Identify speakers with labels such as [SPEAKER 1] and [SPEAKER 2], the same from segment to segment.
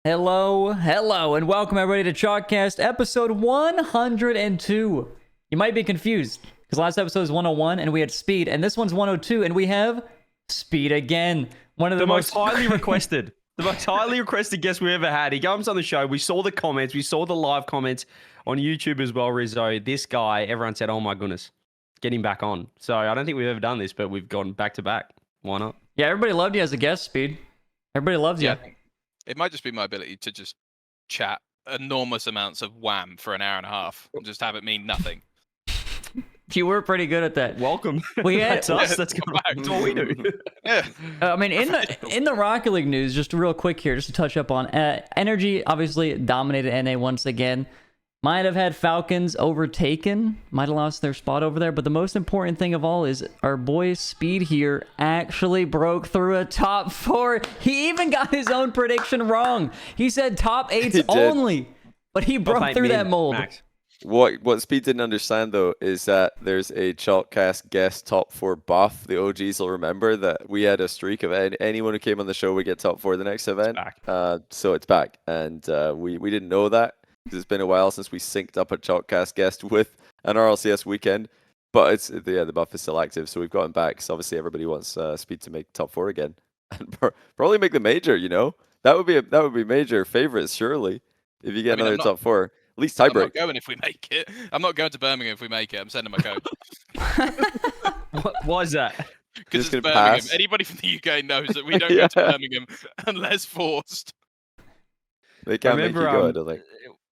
[SPEAKER 1] Hello, and welcome everybody to Chalkcast episode 102. You might be confused, because last episode was 101 and we had speed, and this one's 102 and we have speed again. One of the
[SPEAKER 2] most highly requested. The most highly requested guest we ever had. He comes on the show. We saw the comments. We saw the live comments on YouTube as well, Rizzo. This guy, everyone said, oh my goodness, get him back on. So I don't think we've ever done this, but we've gone back to back. Why not?
[SPEAKER 1] Yeah, everybody loved you as a guest, Speed. Everybody loves you.
[SPEAKER 3] It might just be my ability to just chat enormous amounts of wham for an hour and a half and just have it mean nothing.
[SPEAKER 1] You were pretty good at that.
[SPEAKER 2] Welcome.
[SPEAKER 1] That's
[SPEAKER 2] us. That's what we do.
[SPEAKER 3] Yeah.
[SPEAKER 1] I mean, in the Rocket League news, just real quick here, just to touch up on NRG. Obviously, dominated NA once again. Might have had Falcons overtaken. Might have lost their spot over there. But the most important thing of all is our boy Speed here actually broke through a top 4. He even got his own prediction wrong. He said top 8s only. But he broke through that mold.
[SPEAKER 4] Max. What Speed didn't understand, though, is that there's a Chalkcast guest top 4 buff. The OGs will remember that we had a streak of anyone who came on the show would get top 4 the next event. So it's back. And we didn't know that. It's been a while since we synced up a Chalkcast guest with an RLCS weekend, but the buff is still active, so we've gotten back. So obviously everybody wants Speed to make top 4 again, and probably make the major. You know, that would be major favorites surely if you get another top 4. At least tiebreak.
[SPEAKER 3] I'm not going if we make it. I'm not going to Birmingham if we make it. I'm sending my code.
[SPEAKER 2] Why is that?
[SPEAKER 3] Because it's Birmingham.
[SPEAKER 4] Pass.
[SPEAKER 3] Anybody from the UK knows that we don't go to Birmingham unless forced.
[SPEAKER 4] They can't make you go, I don't think.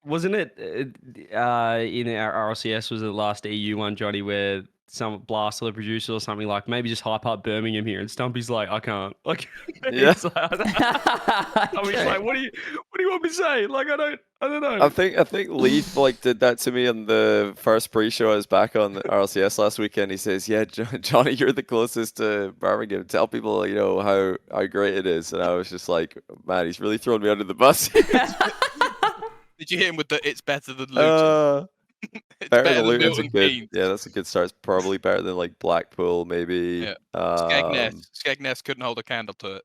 [SPEAKER 2] Wasn't it in our RLCS, was it the last EU one, Johnny, where some Blast or the producer or something like, maybe just hype up Birmingham here, and Stumpy's like, I can't. Like,
[SPEAKER 4] yeah.
[SPEAKER 2] I was like, what do you want me to say? Like, I don't know.
[SPEAKER 4] I think Leaf did that to me on the first pre-show. I was back on the RLCS last weekend. He says, "Yeah, Johnny, you're the closest to Birmingham. Tell people, how great it is." And I was just like, "Man, he's really thrown me under the bus."
[SPEAKER 3] Did you hit him with the "it's better than Luton"? It's
[SPEAKER 4] better than Luton's
[SPEAKER 3] Milton
[SPEAKER 4] good.
[SPEAKER 3] Keynes.
[SPEAKER 4] Yeah, that's a good start. It's probably better than Blackpool, maybe.
[SPEAKER 3] Yeah. Skegness couldn't hold a candle to it.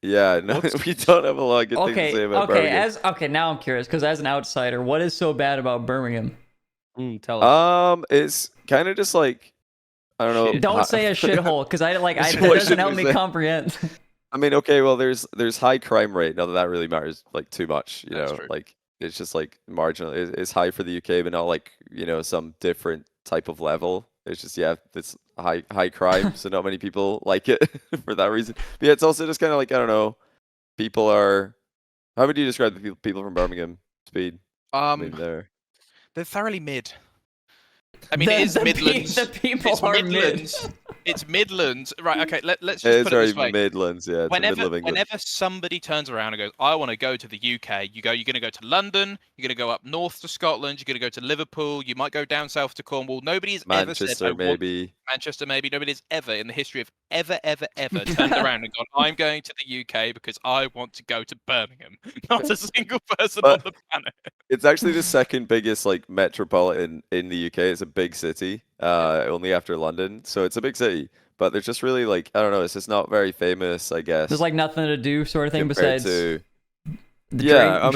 [SPEAKER 4] Yeah, no, we don't have a lot of good things to say about Birmingham.
[SPEAKER 1] Now I'm curious, because as an outsider, what is so bad about Birmingham?
[SPEAKER 2] Tell us.
[SPEAKER 4] It's kind of just I don't know.
[SPEAKER 1] Don't say a shithole, because that doesn't help me comprehend.
[SPEAKER 4] I mean, okay, well, there's high crime rate. Not that really matters too much, you know.
[SPEAKER 3] True.
[SPEAKER 4] It's just marginal. It's high for the UK, but not some different type of level. It's just it's high crime, so not many people like it for that reason. But yeah, it's also just kind of I don't know. People are. How would you describe the people from Birmingham? Speed. I mean,
[SPEAKER 3] they're thoroughly mid. I mean, it is Midlands.
[SPEAKER 1] The people are Midlands.
[SPEAKER 3] Mid. It's Midlands, right? Okay, let's just put it this way.
[SPEAKER 4] Midlands, yeah.
[SPEAKER 3] Whenever somebody turns around and goes, "I want to go to the UK," you're going to go to London. You're going to go up north to Scotland. You're going to go to Liverpool. You might go down south to Cornwall. Nobody's ever said Manchester, maybe. Nobody's ever in the history of ever turned around and gone, "I'm going to the UK because I want to go to Birmingham." Not a single person on the planet.
[SPEAKER 4] It's actually the second biggest metropolitan in the UK. It's a big city, only after London. So it's a big city, but there's just really I don't know. It's just not very famous, I guess.
[SPEAKER 1] There's nothing to do, sort of thing, besides drink.
[SPEAKER 4] Yeah,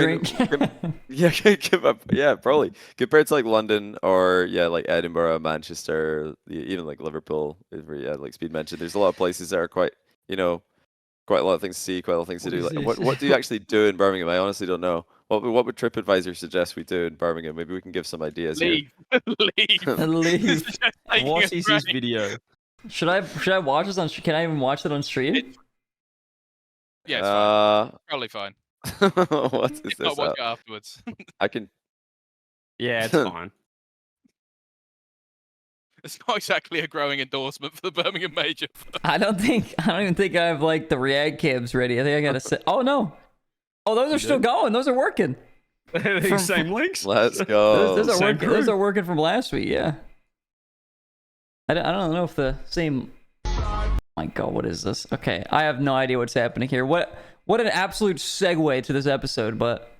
[SPEAKER 4] probably compared to London or Edinburgh, Manchester, even Liverpool. Speed mentioned, there's a lot of places that are quite a lot of things to see, quite a lot of things to do. What do you actually do in Birmingham? I honestly don't know. What would TripAdvisor suggest we do in Birmingham? Maybe we can give some ideas.
[SPEAKER 3] Leave.
[SPEAKER 1] Leave.
[SPEAKER 2] Watch this video.
[SPEAKER 1] Should I watch this on? Can I even watch it on stream?
[SPEAKER 3] Yeah, it's fine. Probably fine.
[SPEAKER 4] What is
[SPEAKER 3] if
[SPEAKER 4] this?
[SPEAKER 3] Not watch it afterwards.
[SPEAKER 4] I can.
[SPEAKER 2] Yeah, it's fine.
[SPEAKER 3] It's not exactly a growing endorsement for the Birmingham Major.
[SPEAKER 1] I don't even think I have the React cams ready. I think I gotta set. Oh no. Oh, those are still going. Those are working.
[SPEAKER 2] Same links.
[SPEAKER 4] Let's go.
[SPEAKER 1] Those are working. Those are working from last week. Yeah. I don't know if the same. Oh my God, what is this? Okay, I have no idea what's happening here. What an absolute segue to this episode. But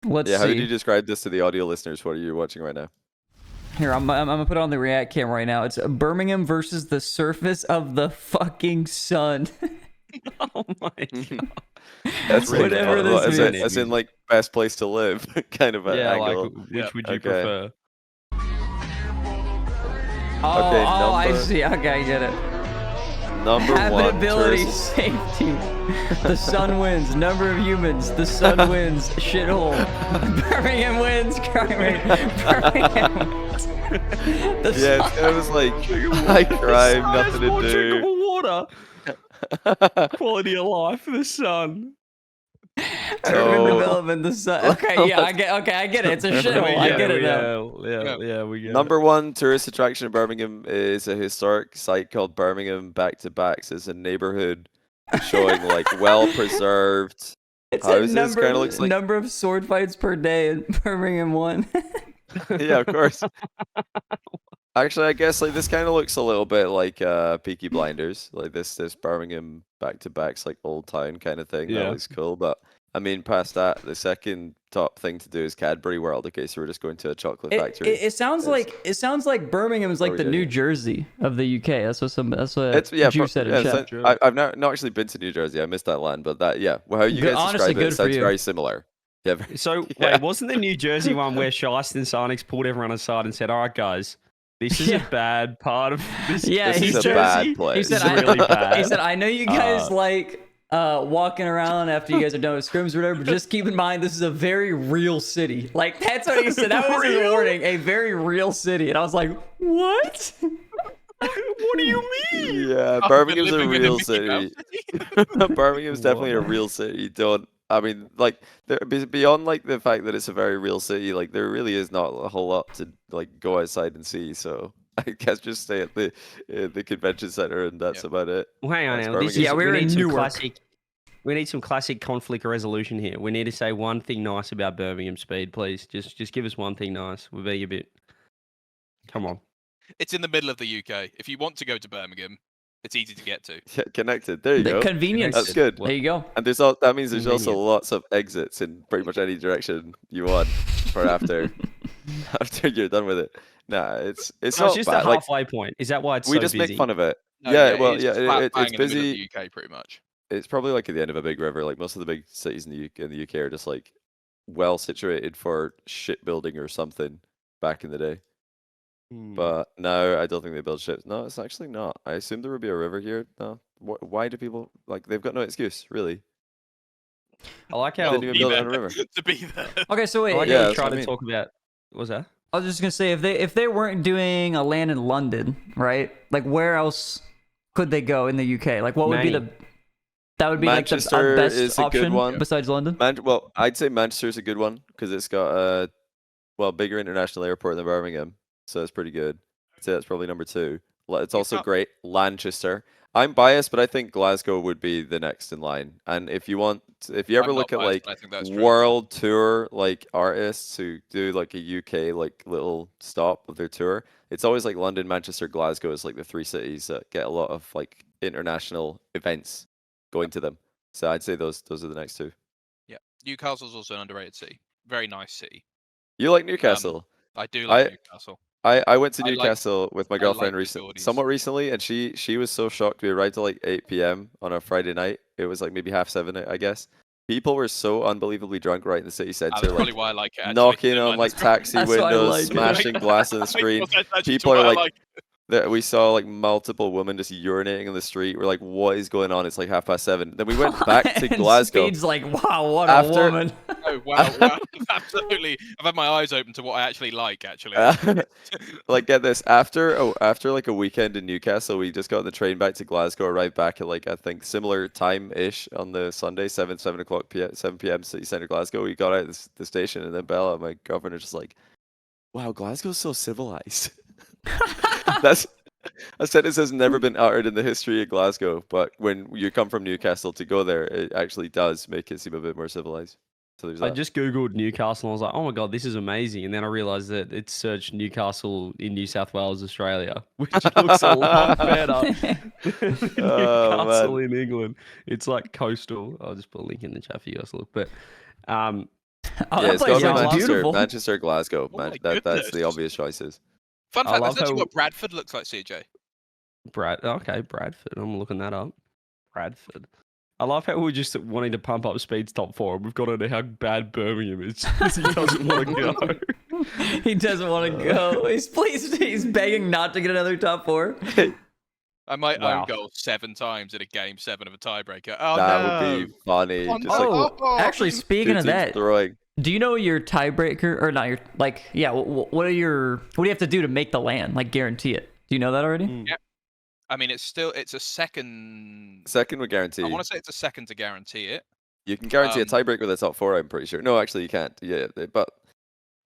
[SPEAKER 1] let's see.
[SPEAKER 4] How did you describe this to the audio listeners? What are you watching right now?
[SPEAKER 1] Here, I'm gonna put it on the React cam right now. It's Birmingham versus the surface of the fucking sun.
[SPEAKER 2] Oh my god.
[SPEAKER 4] That's really
[SPEAKER 1] Whatever
[SPEAKER 4] fun.
[SPEAKER 1] this means.
[SPEAKER 4] As in like best place to live kind of an
[SPEAKER 2] Yeah,
[SPEAKER 4] angle.
[SPEAKER 2] like which would you
[SPEAKER 4] Okay.
[SPEAKER 2] prefer?
[SPEAKER 1] Oh,
[SPEAKER 4] Okay,
[SPEAKER 1] I
[SPEAKER 4] number-
[SPEAKER 1] see. Okay, I get it.
[SPEAKER 4] Number one.
[SPEAKER 1] Habitability,
[SPEAKER 4] tourist-
[SPEAKER 1] safety. The sun wins. Number of humans. The sun wins. Shithole. Birmingham wins. Crime rate. Birmingham wins. The
[SPEAKER 4] Yeah,
[SPEAKER 1] sun-
[SPEAKER 4] it was like high crime,
[SPEAKER 2] The sun has
[SPEAKER 4] nothing
[SPEAKER 2] more
[SPEAKER 4] to
[SPEAKER 2] drinkable water.
[SPEAKER 4] do.
[SPEAKER 2] Quality of life for the sun.
[SPEAKER 1] Urban
[SPEAKER 4] So-
[SPEAKER 1] development. The sun. Okay, yeah, I get it. It's a shithole. I get it now.
[SPEAKER 2] Yeah, we get
[SPEAKER 4] Number one tourist attraction in Birmingham is a historic site called Birmingham Back to Backs. It's a neighborhood showing like well preserved.
[SPEAKER 1] It's
[SPEAKER 4] houses,
[SPEAKER 1] a number,
[SPEAKER 4] kinda looks like-
[SPEAKER 1] number of sword fights per day in Birmingham won.
[SPEAKER 4] Yeah, of course. Actually, I guess like this kind of looks a little bit like Peaky Blinders, like this Birmingham Back to Backs like old town kind of thing.
[SPEAKER 2] Yeah.
[SPEAKER 4] That looks cool, but I mean, past that, the second top thing to do is Cadbury World. Okay, so we're just going to a chocolate factory.
[SPEAKER 1] It sounds like Birmingham is like
[SPEAKER 4] Oh,
[SPEAKER 1] the
[SPEAKER 4] yeah,
[SPEAKER 1] New
[SPEAKER 4] yeah.
[SPEAKER 1] Jersey of the UK. That's what
[SPEAKER 4] It's yeah,
[SPEAKER 1] Juice said in
[SPEAKER 4] yeah,
[SPEAKER 1] chat.
[SPEAKER 4] I've not actually been to New Jersey. I missed that land, but that yeah, well, how you
[SPEAKER 1] Good-
[SPEAKER 4] guys
[SPEAKER 1] honestly,
[SPEAKER 4] describe it,
[SPEAKER 1] good
[SPEAKER 4] it
[SPEAKER 1] for
[SPEAKER 4] sounds
[SPEAKER 1] you.
[SPEAKER 4] very similar. Yeah,
[SPEAKER 2] So
[SPEAKER 4] Yeah.
[SPEAKER 2] wait, wasn't the New Jersey one where Shiesty and Sarnix pulled everyone aside and said, "All right, guys, this is
[SPEAKER 1] Yeah.
[SPEAKER 2] a bad part of this.
[SPEAKER 1] Yeah,
[SPEAKER 4] this
[SPEAKER 1] he
[SPEAKER 4] is a
[SPEAKER 1] said-
[SPEAKER 4] bad
[SPEAKER 1] He
[SPEAKER 4] place.
[SPEAKER 1] said,
[SPEAKER 2] It's really bad."
[SPEAKER 1] He said, I know you guys
[SPEAKER 4] Uh,
[SPEAKER 1] like walking around after you guys are done with scrims or whatever, but just keep in mind this is a very real city. Like that's what he said. That was his
[SPEAKER 2] Real?
[SPEAKER 1] warning. A very real city. And I was like, what?
[SPEAKER 2] What do you mean?
[SPEAKER 4] Yeah,
[SPEAKER 3] I've been
[SPEAKER 4] Birmingham's a
[SPEAKER 3] living in
[SPEAKER 4] real
[SPEAKER 3] Mickey
[SPEAKER 4] city.
[SPEAKER 3] Mouse
[SPEAKER 4] Birmingham's definitely a
[SPEAKER 2] What?
[SPEAKER 4] real city. Don't I mean like beyond like the fact that it's a very real city, like there really is not a whole lot to like go outside and see. So I guess just stay at the convention center and that's
[SPEAKER 3] Yeah.
[SPEAKER 4] about it.
[SPEAKER 2] Well, hang on
[SPEAKER 4] That's
[SPEAKER 2] now. This
[SPEAKER 4] Birmingham.
[SPEAKER 2] is,
[SPEAKER 1] Yeah, we were
[SPEAKER 2] need
[SPEAKER 1] in
[SPEAKER 2] some
[SPEAKER 1] Newark.
[SPEAKER 2] classic. We need some classic conflict resolution here. We need to say one thing nice about Birmingham Speed, please. Just give us one thing nice. We're being a bit. Come on.
[SPEAKER 3] It's in the middle of the UK. If you want to go to Birmingham, it's easy to get to.
[SPEAKER 4] Yeah, connected. There you
[SPEAKER 1] The
[SPEAKER 4] go.
[SPEAKER 1] convenience.
[SPEAKER 4] That's good.
[SPEAKER 1] There you go.
[SPEAKER 4] And that means there's also
[SPEAKER 2] Convenient.
[SPEAKER 4] lots of exits in pretty much any direction you want for after you're done with it. Nah, it's
[SPEAKER 2] No,
[SPEAKER 4] not
[SPEAKER 2] it's just
[SPEAKER 4] bad.
[SPEAKER 2] a
[SPEAKER 4] Like
[SPEAKER 2] halfway point. Is that why it's
[SPEAKER 4] we
[SPEAKER 2] so
[SPEAKER 4] just
[SPEAKER 2] busy?
[SPEAKER 4] make fun of it.
[SPEAKER 3] No,
[SPEAKER 4] Yeah, well,
[SPEAKER 3] it's
[SPEAKER 4] yeah,
[SPEAKER 3] flat
[SPEAKER 4] it's
[SPEAKER 3] bang in the middle
[SPEAKER 4] busy.
[SPEAKER 3] of the UK, pretty much.
[SPEAKER 4] It's probably like at the end of a big river. Like most of the big cities in the UK are just like well situated for shipbuilding or something back in the day.
[SPEAKER 2] Hmm.
[SPEAKER 4] But now I don't think they build ships. No, it's actually not. I assume there would be a river here. No, why do people like? They've got no excuse, really.
[SPEAKER 2] I like
[SPEAKER 4] They
[SPEAKER 2] how.
[SPEAKER 4] didn't even
[SPEAKER 3] Be
[SPEAKER 4] build it
[SPEAKER 3] there.
[SPEAKER 4] on a river.
[SPEAKER 3] To be there.
[SPEAKER 1] Okay, so
[SPEAKER 2] I
[SPEAKER 1] wait.
[SPEAKER 2] like
[SPEAKER 4] Yeah,
[SPEAKER 2] how you
[SPEAKER 4] that's
[SPEAKER 2] try
[SPEAKER 4] what I
[SPEAKER 2] to
[SPEAKER 4] mean.
[SPEAKER 2] talk about. What was that?
[SPEAKER 1] I was just gonna say if they weren't doing a land in London, right? Like where else could they go in the UK? Like what would be
[SPEAKER 2] Many.
[SPEAKER 1] that would be like the
[SPEAKER 4] Manchester
[SPEAKER 1] best
[SPEAKER 4] is a good
[SPEAKER 1] option
[SPEAKER 4] one.
[SPEAKER 1] besides London?
[SPEAKER 4] Well, I'd say Manchester's a good one because it's got a bigger international airport than Birmingham, so it's pretty good. I'd say that's probably number 2. It's also
[SPEAKER 3] not-
[SPEAKER 4] great. Lancaster. I'm biased, but I think Glasgow would be the next in line. And if you ever
[SPEAKER 3] I'm
[SPEAKER 4] look
[SPEAKER 3] not
[SPEAKER 4] at
[SPEAKER 3] biased,
[SPEAKER 4] like
[SPEAKER 3] but I think that's true.
[SPEAKER 4] world tour like artists who do like a UK like little stop of their tour, it's always like London, Manchester, Glasgow is like the 3 cities that get a lot of like international events going to them. So I'd say those are the next 2.
[SPEAKER 3] Yeah, Newcastle's also an underrated city. Very nice city.
[SPEAKER 4] You like Newcastle?
[SPEAKER 3] I do like Newcastle.
[SPEAKER 4] I went to
[SPEAKER 3] I like-
[SPEAKER 4] Newcastle with my
[SPEAKER 3] I like
[SPEAKER 4] girlfriend
[SPEAKER 3] the Geordies.
[SPEAKER 4] somewhat recently, and she was so shocked. We arrived at like 8 p.m. on a Friday night. It was like maybe 7:30, I guess. People were so unbelievably drunk right in the city
[SPEAKER 3] That's
[SPEAKER 4] center,
[SPEAKER 3] probably
[SPEAKER 4] like
[SPEAKER 3] why I like it. Actually.
[SPEAKER 4] knocking
[SPEAKER 3] Never
[SPEAKER 4] on
[SPEAKER 3] mind,
[SPEAKER 4] like
[SPEAKER 3] that's probably-
[SPEAKER 4] taxi
[SPEAKER 1] That's why I
[SPEAKER 4] windows,
[SPEAKER 1] like it.
[SPEAKER 4] smashing glass on the screen.
[SPEAKER 3] That's actually
[SPEAKER 4] People
[SPEAKER 3] why
[SPEAKER 4] are
[SPEAKER 3] I
[SPEAKER 4] like-
[SPEAKER 3] like it.
[SPEAKER 4] That we saw like multiple women just urinating in the street. We're like, what is going on? It's like 7:30. Then we went back to
[SPEAKER 1] And
[SPEAKER 4] Glasgow.
[SPEAKER 1] Speed's like, wow, what
[SPEAKER 4] After-
[SPEAKER 1] a woman.
[SPEAKER 3] Oh wow, absolutely. I've had my eyes open to what I actually like. Actually,
[SPEAKER 4] Like get this, after like a weekend in Newcastle, we just got on the train back to Glasgow, arrived back at like I think similar time ish on the Sunday, 7 o'clock p.m. 7 p.m. City Centre Glasgow. We got out of the station, and then Bella, my girlfriend, are just like, wow, Glasgow's so civilized. That sentence has never been uttered in the history of Glasgow, but when you come from Newcastle to go there, it actually does make it seem a bit more civilized. So there's
[SPEAKER 2] I
[SPEAKER 4] that.
[SPEAKER 2] just googled Newcastle and I was like, oh my god, this is amazing. And then I realized that it's searched Newcastle in New South Wales, Australia, which looks a lot better than
[SPEAKER 4] Oh,
[SPEAKER 2] Newcastle in England. It's like coastal. I'll just put a link in the chat for you guys to look. But
[SPEAKER 1] Oh,
[SPEAKER 4] Yeah,
[SPEAKER 1] that
[SPEAKER 4] it's
[SPEAKER 1] place
[SPEAKER 4] got to be
[SPEAKER 1] sounds
[SPEAKER 4] Manchester,
[SPEAKER 1] beautiful.
[SPEAKER 4] Manchester, Glasgow.
[SPEAKER 3] Oh my
[SPEAKER 4] That's the
[SPEAKER 3] goodness.
[SPEAKER 4] obvious choices.
[SPEAKER 3] fun
[SPEAKER 2] I
[SPEAKER 3] fact:
[SPEAKER 2] love
[SPEAKER 3] that's actually
[SPEAKER 2] how-
[SPEAKER 3] what Bradford looks like. CJ.
[SPEAKER 2] Bradford. I'm looking that up. Bradford. I love how we're just wanting to pump up Speed's top 4. We've got to know how bad Birmingham is because he doesn't want to go.
[SPEAKER 1] He doesn't want to go. He's begging not to get another top 4.
[SPEAKER 3] I might own goal 7 times in a game 7 of a tiebreaker. Oh,
[SPEAKER 4] that would be funny.
[SPEAKER 3] Oh,
[SPEAKER 4] just
[SPEAKER 1] actually, speaking of that,
[SPEAKER 4] throwing.
[SPEAKER 1] do you know your tiebreaker or not? Your what do you have to do to make the land? Like guarantee it. Do you know that already?
[SPEAKER 3] Yeah. I mean, it's a second.
[SPEAKER 4] Second would guarantee.
[SPEAKER 3] I want to say it's a second to guarantee it.
[SPEAKER 4] You can guarantee a tiebreaker with a top 4. I'm pretty sure. No, actually, you can't. Yeah, but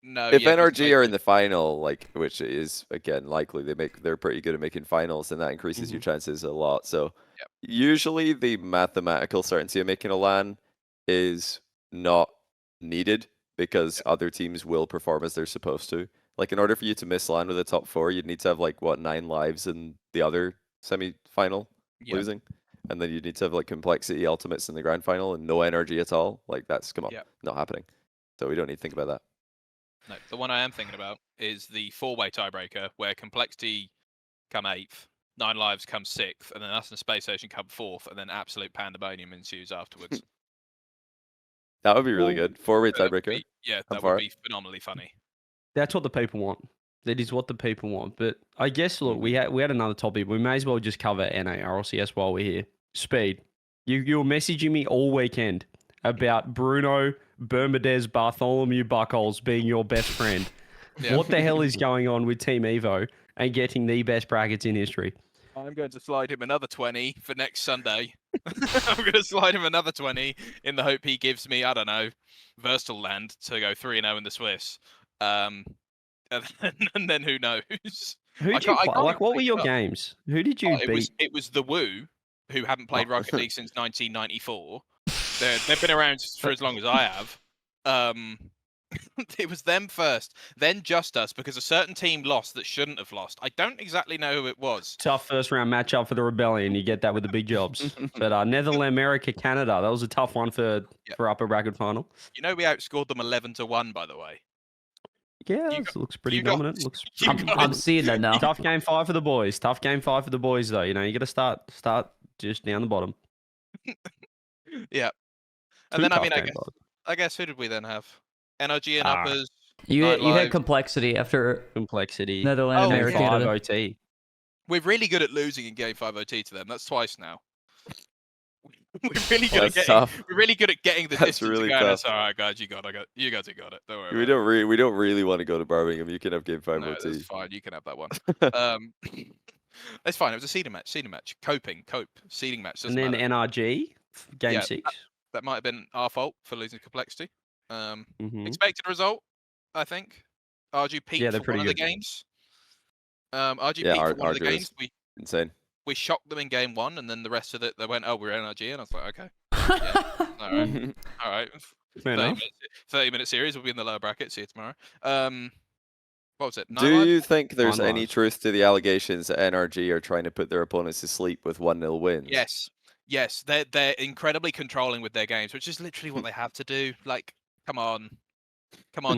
[SPEAKER 3] no.
[SPEAKER 4] If NRG are in the final, like which is again likely, they're pretty good at making finals, and that increases your chances a lot. So usually the mathematical certainty of making a LAN is not needed because other teams will perform as they're supposed to. Like in order for you to miss LAN with a top 4, you'd need to have like 9 lives in the other semi-final losing, and then you need to have like complexity ultimates in the grand final and no NRG at all. Like that's not happening. So we don't need to think about that.
[SPEAKER 3] No, the one I am thinking about is the 4-way tiebreaker where complexity come 8th, 9 lives come 6th, and then us and Space Station come 4th, and then absolute pandemonium ensues afterwards.
[SPEAKER 4] That would be really good. 4-way tiebreaker.
[SPEAKER 3] That would be phenomenally funny.
[SPEAKER 2] That's what the people want. That is what the people want. But I guess, look, we had another topic. We may as well just cover NA RLCS while we're here. Speed. You were messaging me all weekend about Bruno Bermudez Bartholomew Buckles being your best friend. What the hell is going on with Team Evo and getting the best brackets in history?
[SPEAKER 3] I'm going to slide him another 20 for next Sunday. I'm going to slide him another 20 in the hope he gives me, I don't know, Versatile Land to go 3-0 in the Swiss. And then who knows?
[SPEAKER 2] Who did you play? Like, what were your games? Who did you beat?
[SPEAKER 3] It was the Woo, who haven't played Rocket League since 1994. They've been around for as long as I have. It was them first, then just us, because a certain team lost that shouldn't have lost. I don't exactly know who it was.
[SPEAKER 2] Tough first round matchup for the Rebellion. You get that with the big jobs. But Netherlands, America, Canada, that was a tough one for upper bracket final.
[SPEAKER 3] You know, we outscored them 11-1, by the way.
[SPEAKER 2] Yeah, looks pretty dominant.
[SPEAKER 1] I'm seeing that now.
[SPEAKER 2] Tough game 5 for the boys. Tough game 5 for the boys, though. You know, you got to start just down the bottom.
[SPEAKER 3] Yeah. And then, I guess who did we then have? NRG and uppers.
[SPEAKER 1] You had complexity after
[SPEAKER 2] complexity.
[SPEAKER 1] Netherlands, America,
[SPEAKER 2] 5 OT.
[SPEAKER 3] We're really good at losing in game 5 OT to them. That's twice now. We're really good at getting the distance.
[SPEAKER 4] Really
[SPEAKER 3] together.
[SPEAKER 4] tough.
[SPEAKER 3] It's all right, guys. You guys have got it. Don't worry.
[SPEAKER 4] We don't really want to go to Birmingham. You can have game 5 OT.
[SPEAKER 3] That's fine. You can have that one. It's fine. It was a seeding match. Seeding match.
[SPEAKER 2] And then NRG game 6.
[SPEAKER 3] That might have been our fault for losing complexity. Expected result, I think. RG peaked for one of the games. RG peaked for one of the games.
[SPEAKER 4] Insane.
[SPEAKER 3] We shocked them in game 1, and then the rest of it, they went, "Oh, we're NRG," and I was like, "Okay, yeah. all right." 30-minute series. We'll be in the lower bracket. See you tomorrow. What was it?
[SPEAKER 4] Do you think there's any truth to the allegations that NRG are trying to put their opponents to sleep with 1-0 wins?
[SPEAKER 3] Yes. They're incredibly controlling with their games, which is literally what they have to do. Like, come on.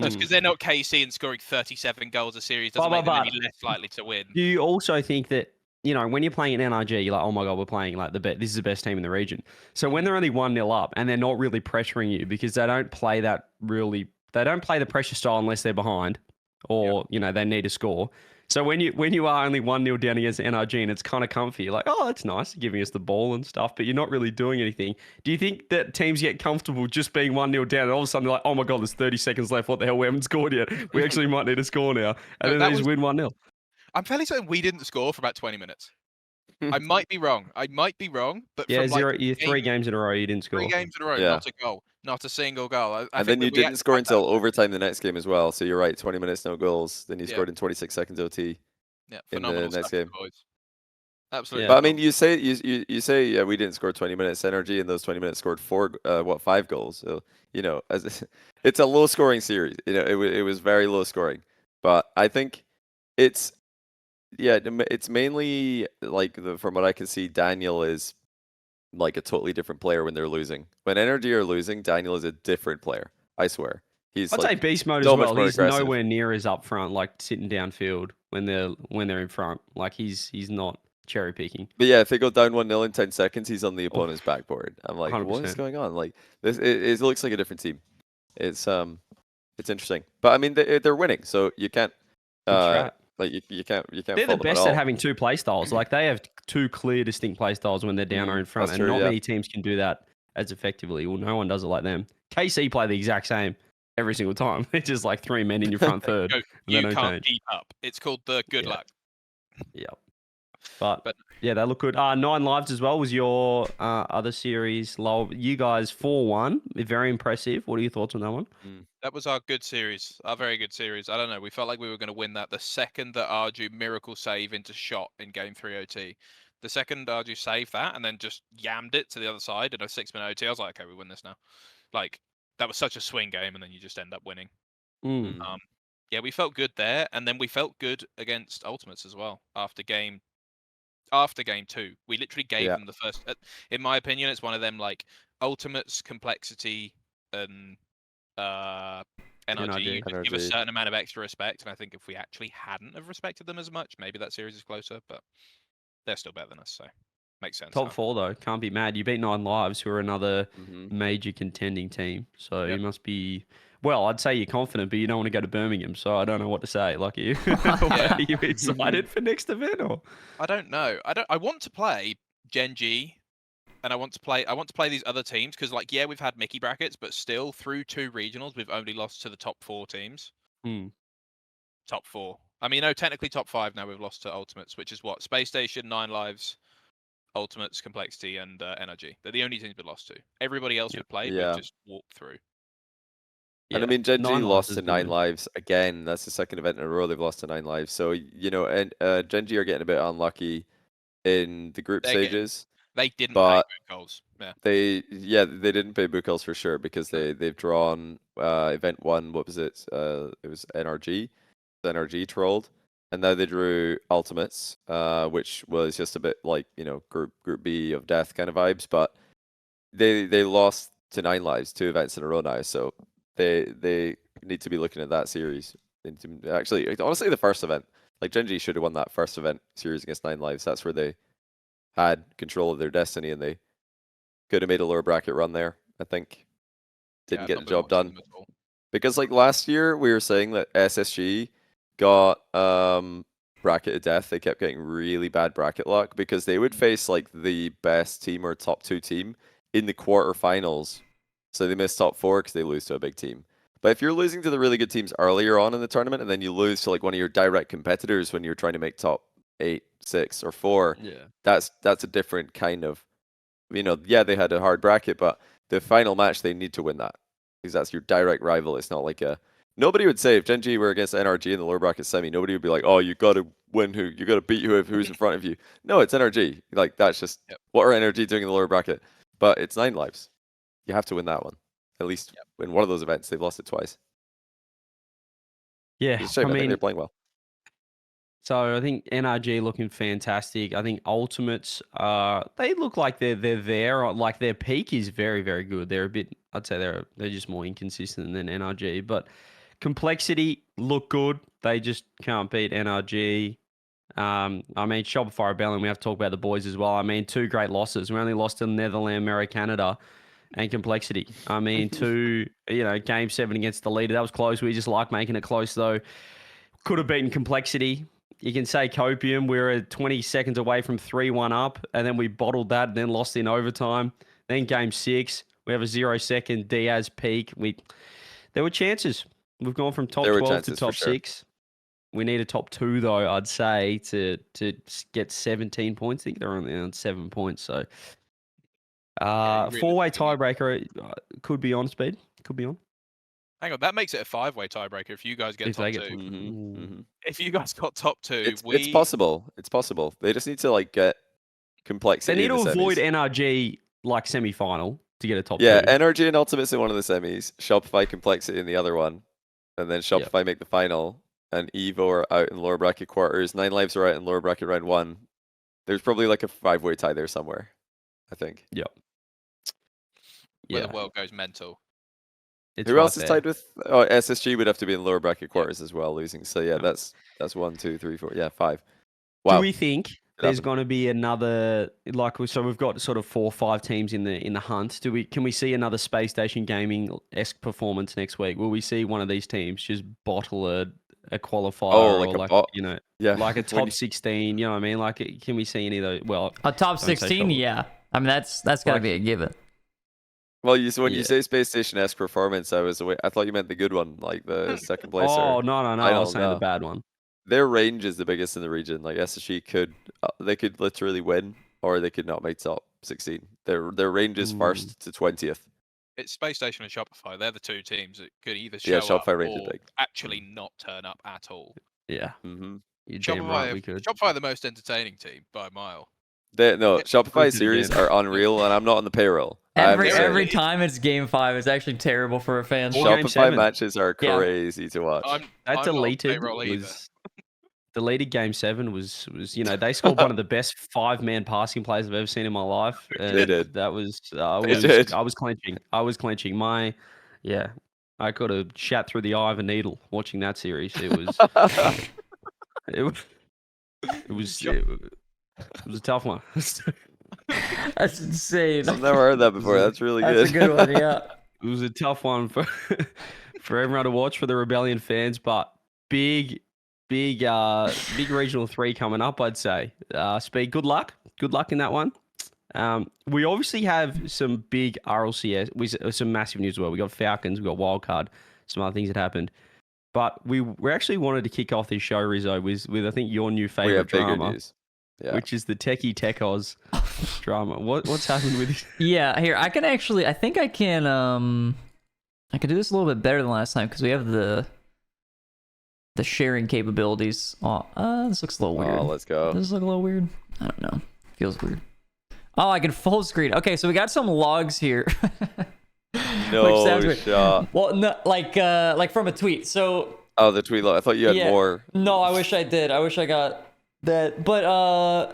[SPEAKER 3] Just because they're not KC and scoring 37 goals a series doesn't make them any less likely to win.
[SPEAKER 2] Do you also think that, you know, when you're playing an NRG, you're like, oh my God, we're playing like this is the best team in the region. So when they're only 1-0 up and they're not really pressuring you because they don't play the pressure style unless they're behind or, you know, they need to score. So when you are only 1-0 down against NRG and it's kind of comfy, you're like, oh, that's nice, giving us the ball and stuff, but you're not really doing anything. Do you think that teams get comfortable just being 1-0 down and all of a sudden they're like, oh my God, there's 30 seconds left. What the hell? We haven't scored yet. We actually might need to score now. And then they just win 1-0.
[SPEAKER 3] I'm fairly certain we didn't score for about 20 minutes. I might be wrong, but
[SPEAKER 2] yeah,
[SPEAKER 3] from
[SPEAKER 2] 3 games in a row you didn't score.
[SPEAKER 3] 3 games in a row, not a goal, not a single goal.
[SPEAKER 4] And then you didn't score until overtime the next game as well. So you're right, 20 minutes, no goals. Then you scored in 26 seconds OT.
[SPEAKER 3] Yeah,
[SPEAKER 4] in the next game.
[SPEAKER 3] Boys. Absolutely.
[SPEAKER 4] But I mean, you say we didn't score 20 minutes. NRG in those 20 minutes scored 5 goals. So you know, it's a low scoring series. You know, it was very low scoring. But I think it's mainly like from what I can see, Daniel is like a totally different player when they're losing. When NRG are losing, Daniel is a different player. I swear. I'd
[SPEAKER 2] say beast mode as well. He's nowhere near as up front, like sitting downfield when they're in front. Like he's not cherry picking.
[SPEAKER 4] But yeah, if they go down 1-0 in 10 seconds, he's on the opponent's backboard. I'm like, what is
[SPEAKER 2] 100%.
[SPEAKER 4] going on? Like this, it looks like a different team. It's interesting. But I mean, they're winning, so you can't.
[SPEAKER 2] That's right.
[SPEAKER 4] Like you can't.
[SPEAKER 2] They're the
[SPEAKER 4] fault them
[SPEAKER 2] best
[SPEAKER 4] at
[SPEAKER 2] at
[SPEAKER 4] all.
[SPEAKER 2] having two play styles. Like they have two clear, distinct play styles when they're down or in front,
[SPEAKER 4] that's
[SPEAKER 2] and
[SPEAKER 4] true,
[SPEAKER 2] not
[SPEAKER 4] yeah.
[SPEAKER 2] many teams can do that as effectively. Well, no one does it like them. KC play the exact same every single time. It's just like 3 men in your front third.
[SPEAKER 3] Go,
[SPEAKER 2] and
[SPEAKER 3] you
[SPEAKER 2] they don't
[SPEAKER 3] can't
[SPEAKER 2] change.
[SPEAKER 3] keep up. It's called the good
[SPEAKER 2] Yeah.
[SPEAKER 3] luck.
[SPEAKER 2] Yeah. But
[SPEAKER 3] But-
[SPEAKER 2] yeah, they look good. 9 lives as well was your other series. Lol. You guys 4-1. Very impressive. What are your thoughts on that one?
[SPEAKER 3] That was our good series, our very good series. I don't know. We felt like we were going to win that the second that Arju miracle save into shot in game 3 OT. The second Arju saved that and then just yammed it to the other side in a 6-minute OT, I was like, okay, we win this now. Like, that was such a swing game, and then you just end up winning. Yeah, we felt good there, and then we felt good against Ultimates as well after game 2. We literally gave them the first. In my opinion, it's one of them like Ultimates, Complexity, and NRG. You just give a certain amount of extra respect, and I think if we actually hadn't have respected them as much, maybe that series is closer. But they're still better than us, so makes sense.
[SPEAKER 2] Top 4 though, can't be mad. You beat 9 lives, who are another major contending team. So you must be. Well, I'd say you're confident, but you don't want to go to Birmingham, so I don't know what to say. Like, are you excited for next event, or?
[SPEAKER 3] I don't know. I want to play Genji, and I want to play these other teams because, like, yeah, we've had Mickey brackets, but still through 2 regionals, we've only lost to the top 4 teams. Top 4. I mean, no, technically top 5 now. We've lost to Ultimates, which is what Space Station, 9 lives, Ultimates, Complexity, and NRG. They're the only teams we lost to. Everybody else we played, we've just walked through.
[SPEAKER 4] And I mean, Genji lost to 9 lives again. That's the second event in a row they've lost to 9 lives. So, you know, and Genji are getting a bit unlucky in the group stages.
[SPEAKER 3] They didn't pay boot goals. Yeah.
[SPEAKER 4] They didn't pay boot goals for sure because they've drawn event 1. What was it? It was NRG. The NRG trolled, and now they drew Ultimates, which was just a bit like, you know, group B of death kind of vibes. But they lost to 9 lives 2 events in a row now. So they need to be looking at that series. Actually, honestly, the first event, like Genji should have won that first event series against 9 lives. That's where they had control of their destiny, and they could have made a lower bracket run there. I think didn't get the job done because, like last year, we were saying that SSG got bracket of death. They kept getting really bad bracket luck because they would face like the best team or top 2 team in the quarterfinals. So they missed top 4 because they lose to a big team. But if you're losing to the really good teams earlier on in the tournament, and then you lose to like one of your direct competitors when you're trying to make top 8, 6, or 4, that's a different kind of, you know, yeah, they had a hard bracket, but the final match they need to win that because that's your direct rival. It's not like nobody would say if Genji were against NRG in the lower bracket semi, nobody would be like, oh, you got to win you got to beat who's in front of you. No, it's NRG. Like that's just what are NRG doing in the lower bracket? But it's 9 lives. You have to win that one. At least in one of those events, they've lost it twice.
[SPEAKER 2] Yeah,
[SPEAKER 4] I think they're playing well.
[SPEAKER 2] So I think NRG looking fantastic. I think Ultimates, they look like they're there. Like their peak is very, very good. They're a bit, I'd say they're just more inconsistent than NRG. But Complexity look good. They just can't beat NRG. I mean, Shopify Rebellion, we have to talk about the boys as well. I mean, 2 great losses. We only lost to Netherlands, Mero, Canada, and Complexity. I mean, 2, game 7 against the leader. That was close. We just like making it close, though. Could have beaten Complexity. You can say Copium. We were 20 seconds away from 3-1 up, and then we bottled that and then lost in overtime. Then game 6, we have a 0-second Diaz peak. There were chances. We've gone from top 12 to top 6. We need a top 2, though, I'd say, to get 17 points. I think they're only on 7 points. So, 4-way tiebreaker could be on, Speed. Could be on.
[SPEAKER 3] Hang on, that makes it a 5-way tiebreaker if you guys get top 2. If you guys got top 2,
[SPEAKER 4] it's possible. It's possible. They just need to like get Complexity.
[SPEAKER 2] They need to avoid NRG like semi-final to get a top 2.
[SPEAKER 4] Yeah, NRG and Ultimates in one of the semis, Shopify Complexity in the other one, and then Shopify make the final, and Evo are out in lower bracket quarters. 9 lives are out in lower bracket round 1. There's probably like a 5-way tie there somewhere, I think.
[SPEAKER 2] Yep.
[SPEAKER 3] Where the world goes mental.
[SPEAKER 4] Who else is tied with? Oh, SSG would have to be in lower bracket quarters as well, losing. So yeah, that's 1, 2, 3, 4. Yeah, 5. Wow.
[SPEAKER 2] Do we think there's going to be another so we've got sort of 4 or 5 teams in the hunt. Can we see another Space Station Gaming-esque performance next week? Will we see one of these teams just bottle a qualifier like a top 16? You know what I mean? Like, can we see any of those? Well,
[SPEAKER 1] a top 16, yeah. I mean, that's got to be a given.
[SPEAKER 4] Well, when you say Space Station-esque performance, I thought you meant the good one, like the second place.
[SPEAKER 2] Oh no! I was saying the bad one.
[SPEAKER 4] Their range is the biggest in the region. Like SSG could literally win, or they could not make top 16. Their range is 1st to 20th.
[SPEAKER 3] It's Space Station and Shopify. They're the 2 teams that could either show up or actually not turn up at all.
[SPEAKER 2] Yeah.
[SPEAKER 4] Mm-hmm.
[SPEAKER 3] Shopify are the most entertaining team by a mile.
[SPEAKER 4] Shopify series are unreal, and I'm not on the payroll.
[SPEAKER 1] Every time it's Game 5, it's actually terrible for a fan.
[SPEAKER 4] Shopify matches are crazy to watch.
[SPEAKER 2] Deleted Game 7 was they scored one of the best 5-man passing plays I've ever seen in my life.
[SPEAKER 4] They did.
[SPEAKER 2] That was I was clenching. I could have shat through the eye of a needle watching that series. It was it was a tough one.
[SPEAKER 1] That's insane.
[SPEAKER 4] I've never heard that before. That's really good.
[SPEAKER 1] That's a good one, yeah.
[SPEAKER 2] It was a tough one for everyone to watch, for the Rebellion fans, but big Regional 3 coming up, I'd say. Speed, good luck in that one. We obviously have some big RLCS, some massive news as well. We got Falcons, we got Wildcard, some other things that happened. But we actually wanted to kick off this show, Rizzo, with I think your new favorite drama, which is the Tehqoz drama. What's happened with it?
[SPEAKER 1] Yeah, here I think I can do this a little bit better than last time because we have the sharing capabilities. This looks a little weird.
[SPEAKER 4] Oh, let's go.
[SPEAKER 1] Does this look a little weird? I don't know. Feels weird. Oh, I can full screen. Okay, so we got some logs here.
[SPEAKER 4] No shot.
[SPEAKER 1] Well, no, like from a tweet. So.
[SPEAKER 4] Oh, the tweet log. I thought you had more.
[SPEAKER 1] No, I wish I did. I wish I got that. But I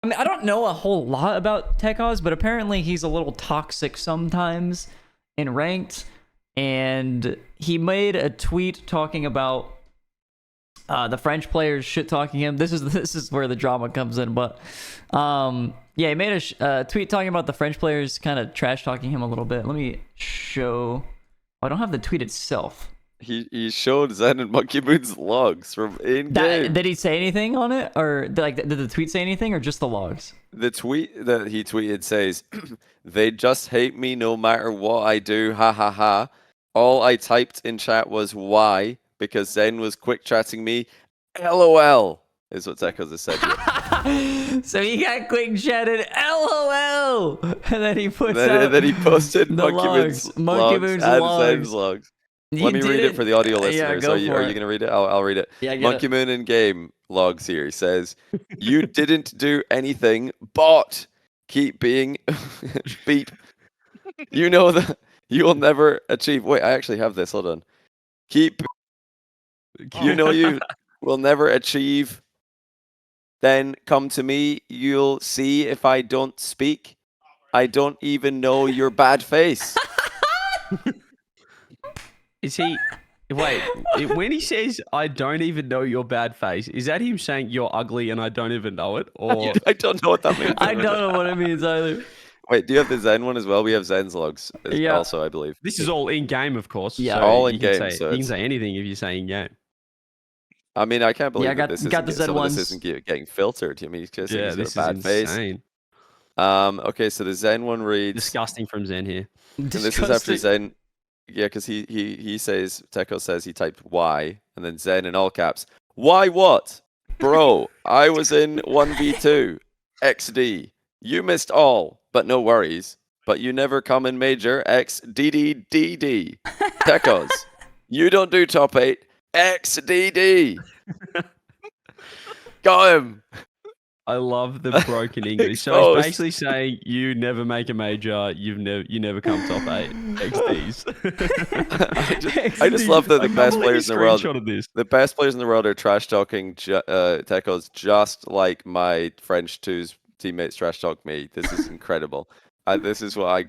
[SPEAKER 1] mean, I don't know a whole lot about Tehqoz, but apparently he's a little toxic sometimes in ranked. And he made a tweet talking about the French players shit talking him. This is where the drama comes in. But he made a tweet talking about the French players kind of trash talking him a little bit. Let me show. I don't have the tweet itself.
[SPEAKER 4] He showed Zen and MonkeyMoon's logs from in-game.
[SPEAKER 1] Did he say anything on it, or did the tweet say anything, or just the logs?
[SPEAKER 4] The tweet that he tweeted says, "They just hate me no matter what I do. Ha ha ha. All I typed in chat was why, because Zen was quick chatting me. LOL." Is what Tehqoz has said here.
[SPEAKER 1] So he got quick chatted, LOL, and then he puts
[SPEAKER 4] then he posted
[SPEAKER 1] MonkeyMoon's logs
[SPEAKER 4] and Zen's logs. Let me read it for the audio listeners. Are you going to read it? I'll read it.
[SPEAKER 1] Yeah,
[SPEAKER 4] MonkeyMoon in game logs here. He says, "You didn't do anything, but keep being beep. You know that you will never achieve." Wait, I actually have this. Hold on. Keep. You know you will never achieve. Then come to me. You'll see if I don't speak. I don't even know your bad face.
[SPEAKER 2] Is he? Wait, when he says "I don't even know your bad face," is that him saying you're ugly and I don't even know it? Or
[SPEAKER 4] I don't know what that means.
[SPEAKER 1] I don't know what it means either.
[SPEAKER 4] Wait, do you have the Zen one as well? We have Zen's logs also, I believe.
[SPEAKER 2] This is all in game, of course.
[SPEAKER 1] Yeah,
[SPEAKER 2] so
[SPEAKER 4] all in game.
[SPEAKER 2] You can say anything if you say in game.
[SPEAKER 4] I mean, I can't believe that
[SPEAKER 1] this
[SPEAKER 4] isn't getting filtered. I mean, he's just
[SPEAKER 2] this
[SPEAKER 4] a bad
[SPEAKER 2] is insane.
[SPEAKER 4] face. Okay, so the Zen one reads
[SPEAKER 2] disgusting from Zen here.
[SPEAKER 4] And this is after Zen. Yeah, because he says, Tehqoz says he typed Y, and then Zen in all caps. Why what? Bro, I was in 1v2. XD. You missed all, but no worries. But you never come in major. XDDDD. Tehqoz. You don't do top 8. XDD. Got him.
[SPEAKER 2] I love the broken English. So he's basically saying you never make a major, you never come top 8. XDs.
[SPEAKER 4] I just love that the best players in the world. The best players in the world are trash talking Tehqoz just like my French 2's teammates trash talk me. This is incredible. This is what I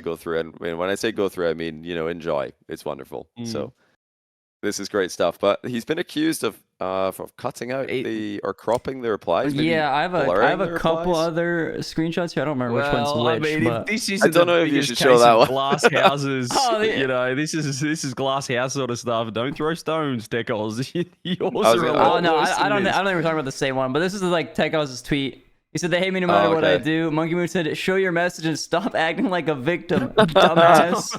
[SPEAKER 4] go through, and when I say go through, I mean enjoy. It's wonderful. So This is great stuff. But he's been accused of cutting out or cropping the replies. Maybe
[SPEAKER 1] yeah, I have a couple other screenshots here. I don't remember which one's which.
[SPEAKER 2] I mean,
[SPEAKER 1] but...
[SPEAKER 2] if this is
[SPEAKER 4] I don't know if you should show that one.
[SPEAKER 2] Glass houses. You know, this is glass house sort of stuff. Don't throw stones, Tehqoz.
[SPEAKER 1] I don't think we're talking about the same one. But this is like Tehqoz's tweet. He said, they hate me no matter what I do. MonkeyMoon said, show your message and stop acting like a victim, dumbass.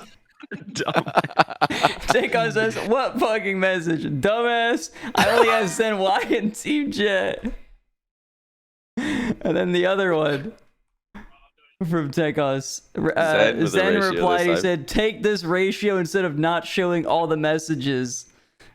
[SPEAKER 1] Tehqoz says, what fucking message? Dumbass. I only have Zen Y and Team Jet. And then the other one from Tehqoz. Zen replied, he said, take this ratio instead of not showing all the messages.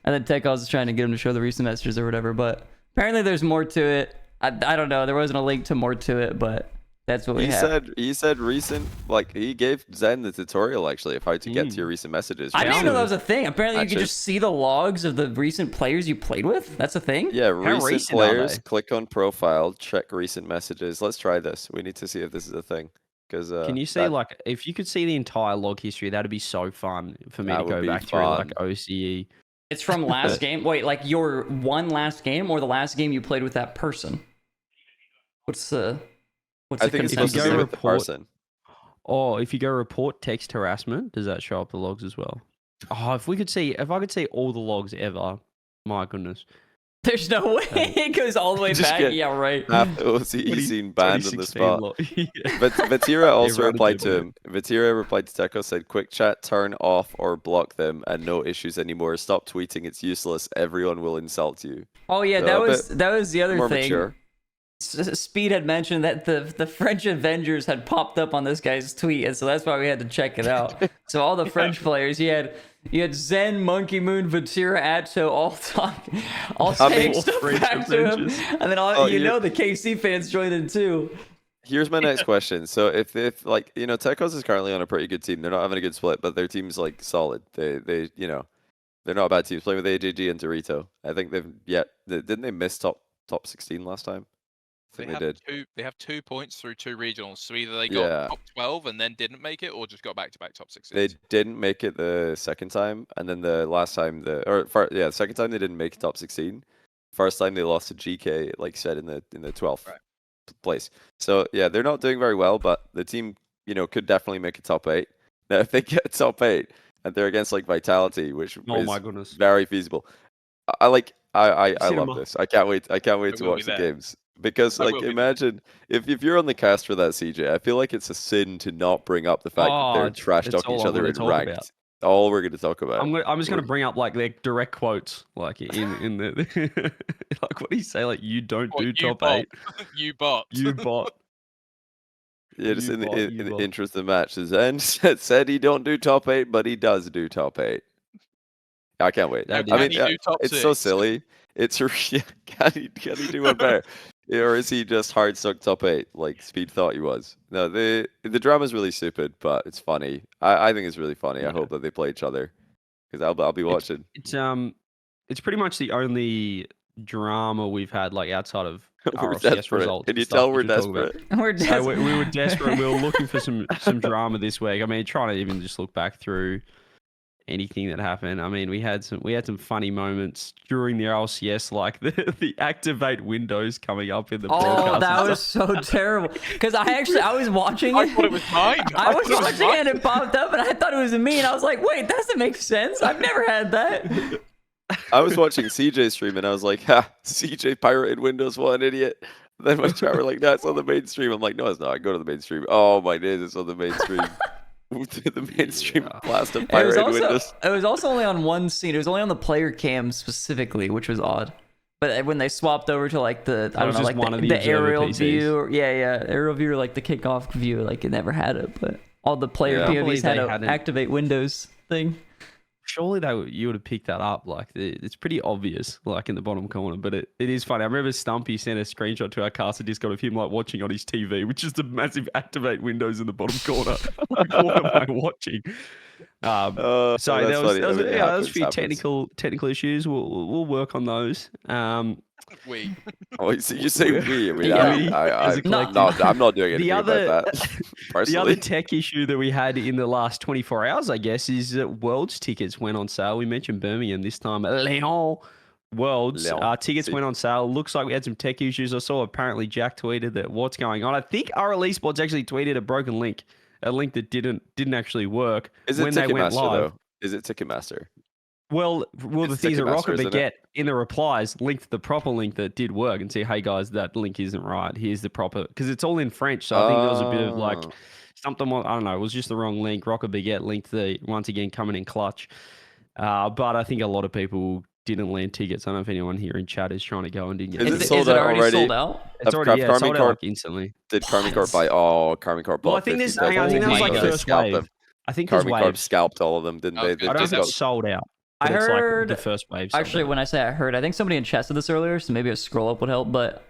[SPEAKER 1] And then Tehqoz is trying to get him to show the recent messages or whatever. But apparently there's more to it. I don't know. There wasn't a link to more to it, but that's what we have.
[SPEAKER 4] He said recent, like he gave Zen the tutorial actually of how to get to your recent messages.
[SPEAKER 1] I didn't know that was a thing. Apparently you could just see the logs of the recent players you played with. That's a thing?
[SPEAKER 4] Yeah, recent players, click on profile, check recent messages. Let's try this. We need to see if this is a thing. Because
[SPEAKER 2] can you see like if you could see the entire log history, that'd be so fun for me to go back through like OCE.
[SPEAKER 1] It's from last game. Wait, like your one last game or the last game you played with that person? What's the
[SPEAKER 4] I think it's supposed to say with the person.
[SPEAKER 2] Oh, if you go report text harassment, does that show up the logs as well? Oh, if I could see all the logs ever, my goodness.
[SPEAKER 1] There's no way it goes all the way back. Yeah, right.
[SPEAKER 4] Half the OCE scene banned on the spot. But Vatira also replied to him. Vatira replied to Tehqoz, said, quick chat, turn off or block them and no issues anymore. Stop tweeting. It's useless. Everyone will insult you.
[SPEAKER 1] Oh, yeah,
[SPEAKER 4] so
[SPEAKER 1] that was the other thing.
[SPEAKER 4] Mature.
[SPEAKER 1] Speed had mentioned that the French Avengers had popped up on this guy's tweet, and so that's why we had to check it out. So all the French players, you had Zen, MonkeyMoon, Vatira, Atto all saying stuff back to him, and then the KC fans joined in too.
[SPEAKER 4] Here's my next question. So if like Tehqoz is currently on a pretty good team. They're not having a good split, but their team's like solid. They they're not a bad team. Playing with AJG and Dorito. I think didn't they miss top 16 last time?
[SPEAKER 3] They have 2 points through 2 regionals, so either they got top 12 and then didn't make it, or just got back-to-back top 16.
[SPEAKER 4] They didn't make it the second time, and then the last time the second time they didn't make top 16. First time they lost to GK, like said in the 12th place. So yeah, they're not doing very well, but the team could definitely make a top 8. Now if they get a top 8 and they're against like Vitality, which is very feasible. I love this. I can't wait to watch the games. Because like imagine if you're on the cast for that, CJ, I feel like it's a sin to not bring up the fact that they're trash talking each other in ranked. All we're going to talk about.
[SPEAKER 2] I'm just going to bring up like their direct quotes, like in the like what do you say? Like you don't do top 8.
[SPEAKER 3] You bot.
[SPEAKER 2] You bot.
[SPEAKER 4] Yeah, just in the interest of the match, Zen said he don't do top 8, but he does do top 8. I can't wait. I mean, it's so silly. It's can he do one better? Or is he just hard stuck top 8 like Speed thought he was? No, the drama's really stupid, but it's funny. I think it's really funny. I hope that they play each other because I'll be watching.
[SPEAKER 2] It's pretty much the only drama we've had like outside of
[SPEAKER 4] RLCS results. Can you tell we're desperate?
[SPEAKER 1] We're desperate.
[SPEAKER 2] So we were desperate. We were looking for some drama this week. I mean, trying to even just look back through anything that happened. I mean, we had some funny moments during the RLCS, like the activate windows coming up in the broadcast.
[SPEAKER 1] Oh, that was so terrible. Because I was watching it.
[SPEAKER 3] I thought it was mine.
[SPEAKER 1] I was watching it and it popped up and I thought it was me and I was like, wait, that doesn't make sense. I've never had that.
[SPEAKER 4] I was watching CJ stream and I was like, CJ pirated Windows, what an idiot. Then my chat were like, no, it's on the main stream. I'm like, no, it's not. I go to the main stream. Oh my days, it's on the main stream. The mainstream blast of pirated Windows.
[SPEAKER 1] It was also only on one scene. It was only on the player cam specifically, which was odd. But when they swapped over to like the aerial view, aerial view or like the kickoff view, like it never had it. But all the player POVs had an activate Windows thing.
[SPEAKER 2] Surely you would have picked that up. Like it's pretty obvious, like in the bottom corner. But it is funny. I remember Stumpy sent a screenshot to our caster Discord of him like watching on his TV, which is the massive activate windows in the bottom corner. Like, what am I watching? So
[SPEAKER 4] that's
[SPEAKER 2] there was
[SPEAKER 4] funny. I mean, it
[SPEAKER 2] there was a few
[SPEAKER 4] happens.
[SPEAKER 2] technical issues. We'll work on those.
[SPEAKER 3] We.
[SPEAKER 4] Oh, you say we. I mean,
[SPEAKER 1] Yeah.
[SPEAKER 2] As a collective.
[SPEAKER 4] I'm not doing anything about that.
[SPEAKER 2] The
[SPEAKER 4] Personally,
[SPEAKER 2] other tech issue that we had in the last 24 hours, I guess, is that Worlds tickets went on sale. We mentioned Birmingham this time. Leon Worlds tickets went on sale. Looks like we had some tech issues. I saw apparently Jack tweeted that what's going on. I think RLCS Sports actually tweeted a broken link, a link that didn't actually work
[SPEAKER 4] is it
[SPEAKER 2] when they went
[SPEAKER 4] Ticketmaster
[SPEAKER 2] live.
[SPEAKER 4] though? Is it Ticketmaster?
[SPEAKER 2] Well, the
[SPEAKER 4] It's
[SPEAKER 2] thing is that
[SPEAKER 4] Ticketmaster,
[SPEAKER 2] Rocket
[SPEAKER 4] isn't it?
[SPEAKER 2] Baguette in the replies linked the proper link that did work and say, hey guys, that link isn't right. Here's the proper, because it's all in French. So I think there was a bit of like
[SPEAKER 4] Oh.
[SPEAKER 2] something, I don't know, it was just the wrong link. Rocket Baguette linked once again, coming in clutch. But I think a lot of people didn't land tickets. I don't know if anyone here in chat is trying to go and didn't get
[SPEAKER 4] Is it
[SPEAKER 2] tickets.
[SPEAKER 4] sold
[SPEAKER 1] Is it
[SPEAKER 4] out
[SPEAKER 1] already
[SPEAKER 4] already?
[SPEAKER 1] sold out?
[SPEAKER 2] It's already
[SPEAKER 4] Carmi
[SPEAKER 2] sold out
[SPEAKER 4] Corp-
[SPEAKER 2] like instantly.
[SPEAKER 4] Did Carmi Corp buy? Oh, Carmi Corp bought
[SPEAKER 2] Well, I think
[SPEAKER 4] 50
[SPEAKER 2] hang on, I think that was like
[SPEAKER 3] Oh my
[SPEAKER 2] first
[SPEAKER 4] scalped
[SPEAKER 2] wave.
[SPEAKER 4] them.
[SPEAKER 2] I think it was
[SPEAKER 4] Carmi Corp
[SPEAKER 2] waves.
[SPEAKER 4] scalped all of them, didn't
[SPEAKER 3] Oh,
[SPEAKER 4] they?
[SPEAKER 3] good.
[SPEAKER 2] I don't know if
[SPEAKER 3] Just
[SPEAKER 2] it's sold out.
[SPEAKER 1] I
[SPEAKER 2] but it's like
[SPEAKER 1] heard
[SPEAKER 2] the first wave. sold
[SPEAKER 1] Actually,
[SPEAKER 2] out.
[SPEAKER 1] when I say I heard, I think somebody in chat said this earlier, so maybe a scroll up would help. But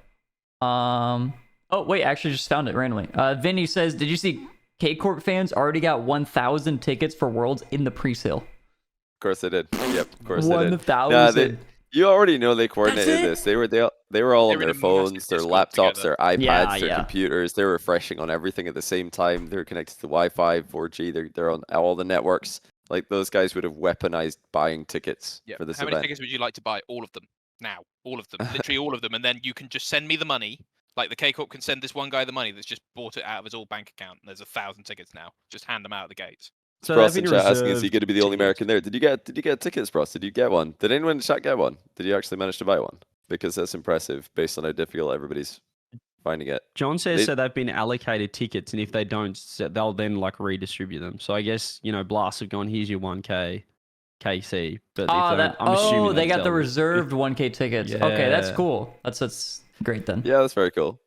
[SPEAKER 1] oh wait, actually just found it randomly. Vinny says, did you see K Corp fans already got 1,000 tickets for Worlds in the pre-sale?
[SPEAKER 4] Of course they did. Yep, of course they did.
[SPEAKER 1] 1,000.
[SPEAKER 4] You already know they coordinated
[SPEAKER 1] it?
[SPEAKER 4] this. They were all
[SPEAKER 3] They
[SPEAKER 4] on
[SPEAKER 3] were
[SPEAKER 4] their
[SPEAKER 3] in a massive
[SPEAKER 4] phones, their
[SPEAKER 3] Discord
[SPEAKER 4] laptops,
[SPEAKER 3] together.
[SPEAKER 4] their iPads,
[SPEAKER 1] Yeah,
[SPEAKER 4] their
[SPEAKER 1] yeah.
[SPEAKER 4] computers. They're refreshing on everything at the same time. They're connected to the Wi-Fi, 4G. They're on all the networks. Like those guys would have weaponized buying tickets
[SPEAKER 3] Yeah.
[SPEAKER 4] for this
[SPEAKER 3] How many
[SPEAKER 4] event.
[SPEAKER 3] tickets would you like to buy? All of them now. All of them. Literally all of them. And then you can just send me the money. Like the K Corp can send this one guy the money that's just bought it out of his all bank account. And there's 1,000 tickets now. Just hand them out of the gates.
[SPEAKER 2] So
[SPEAKER 4] Bros
[SPEAKER 2] they've
[SPEAKER 4] in
[SPEAKER 2] been
[SPEAKER 4] chat asking, is he
[SPEAKER 2] reserved
[SPEAKER 4] going to be the only
[SPEAKER 2] tickets.
[SPEAKER 4] American there? Did you get tickets, Bros? Did you get one? Did anyone in the chat get one? Did you actually manage to buy one? Because that's impressive based on how difficult everybody's finding it.
[SPEAKER 2] John says
[SPEAKER 4] They-
[SPEAKER 2] so they've been allocated tickets, and if they don't, they'll then like redistribute them. So I guess Blast have gone, here's your 1K KC. But if they don't, I'm assuming
[SPEAKER 1] they got the
[SPEAKER 2] they'll-
[SPEAKER 1] reserved 1K tickets. Okay, that's
[SPEAKER 2] Yeah.
[SPEAKER 1] cool. That's great then.
[SPEAKER 4] Yeah, that's very cool.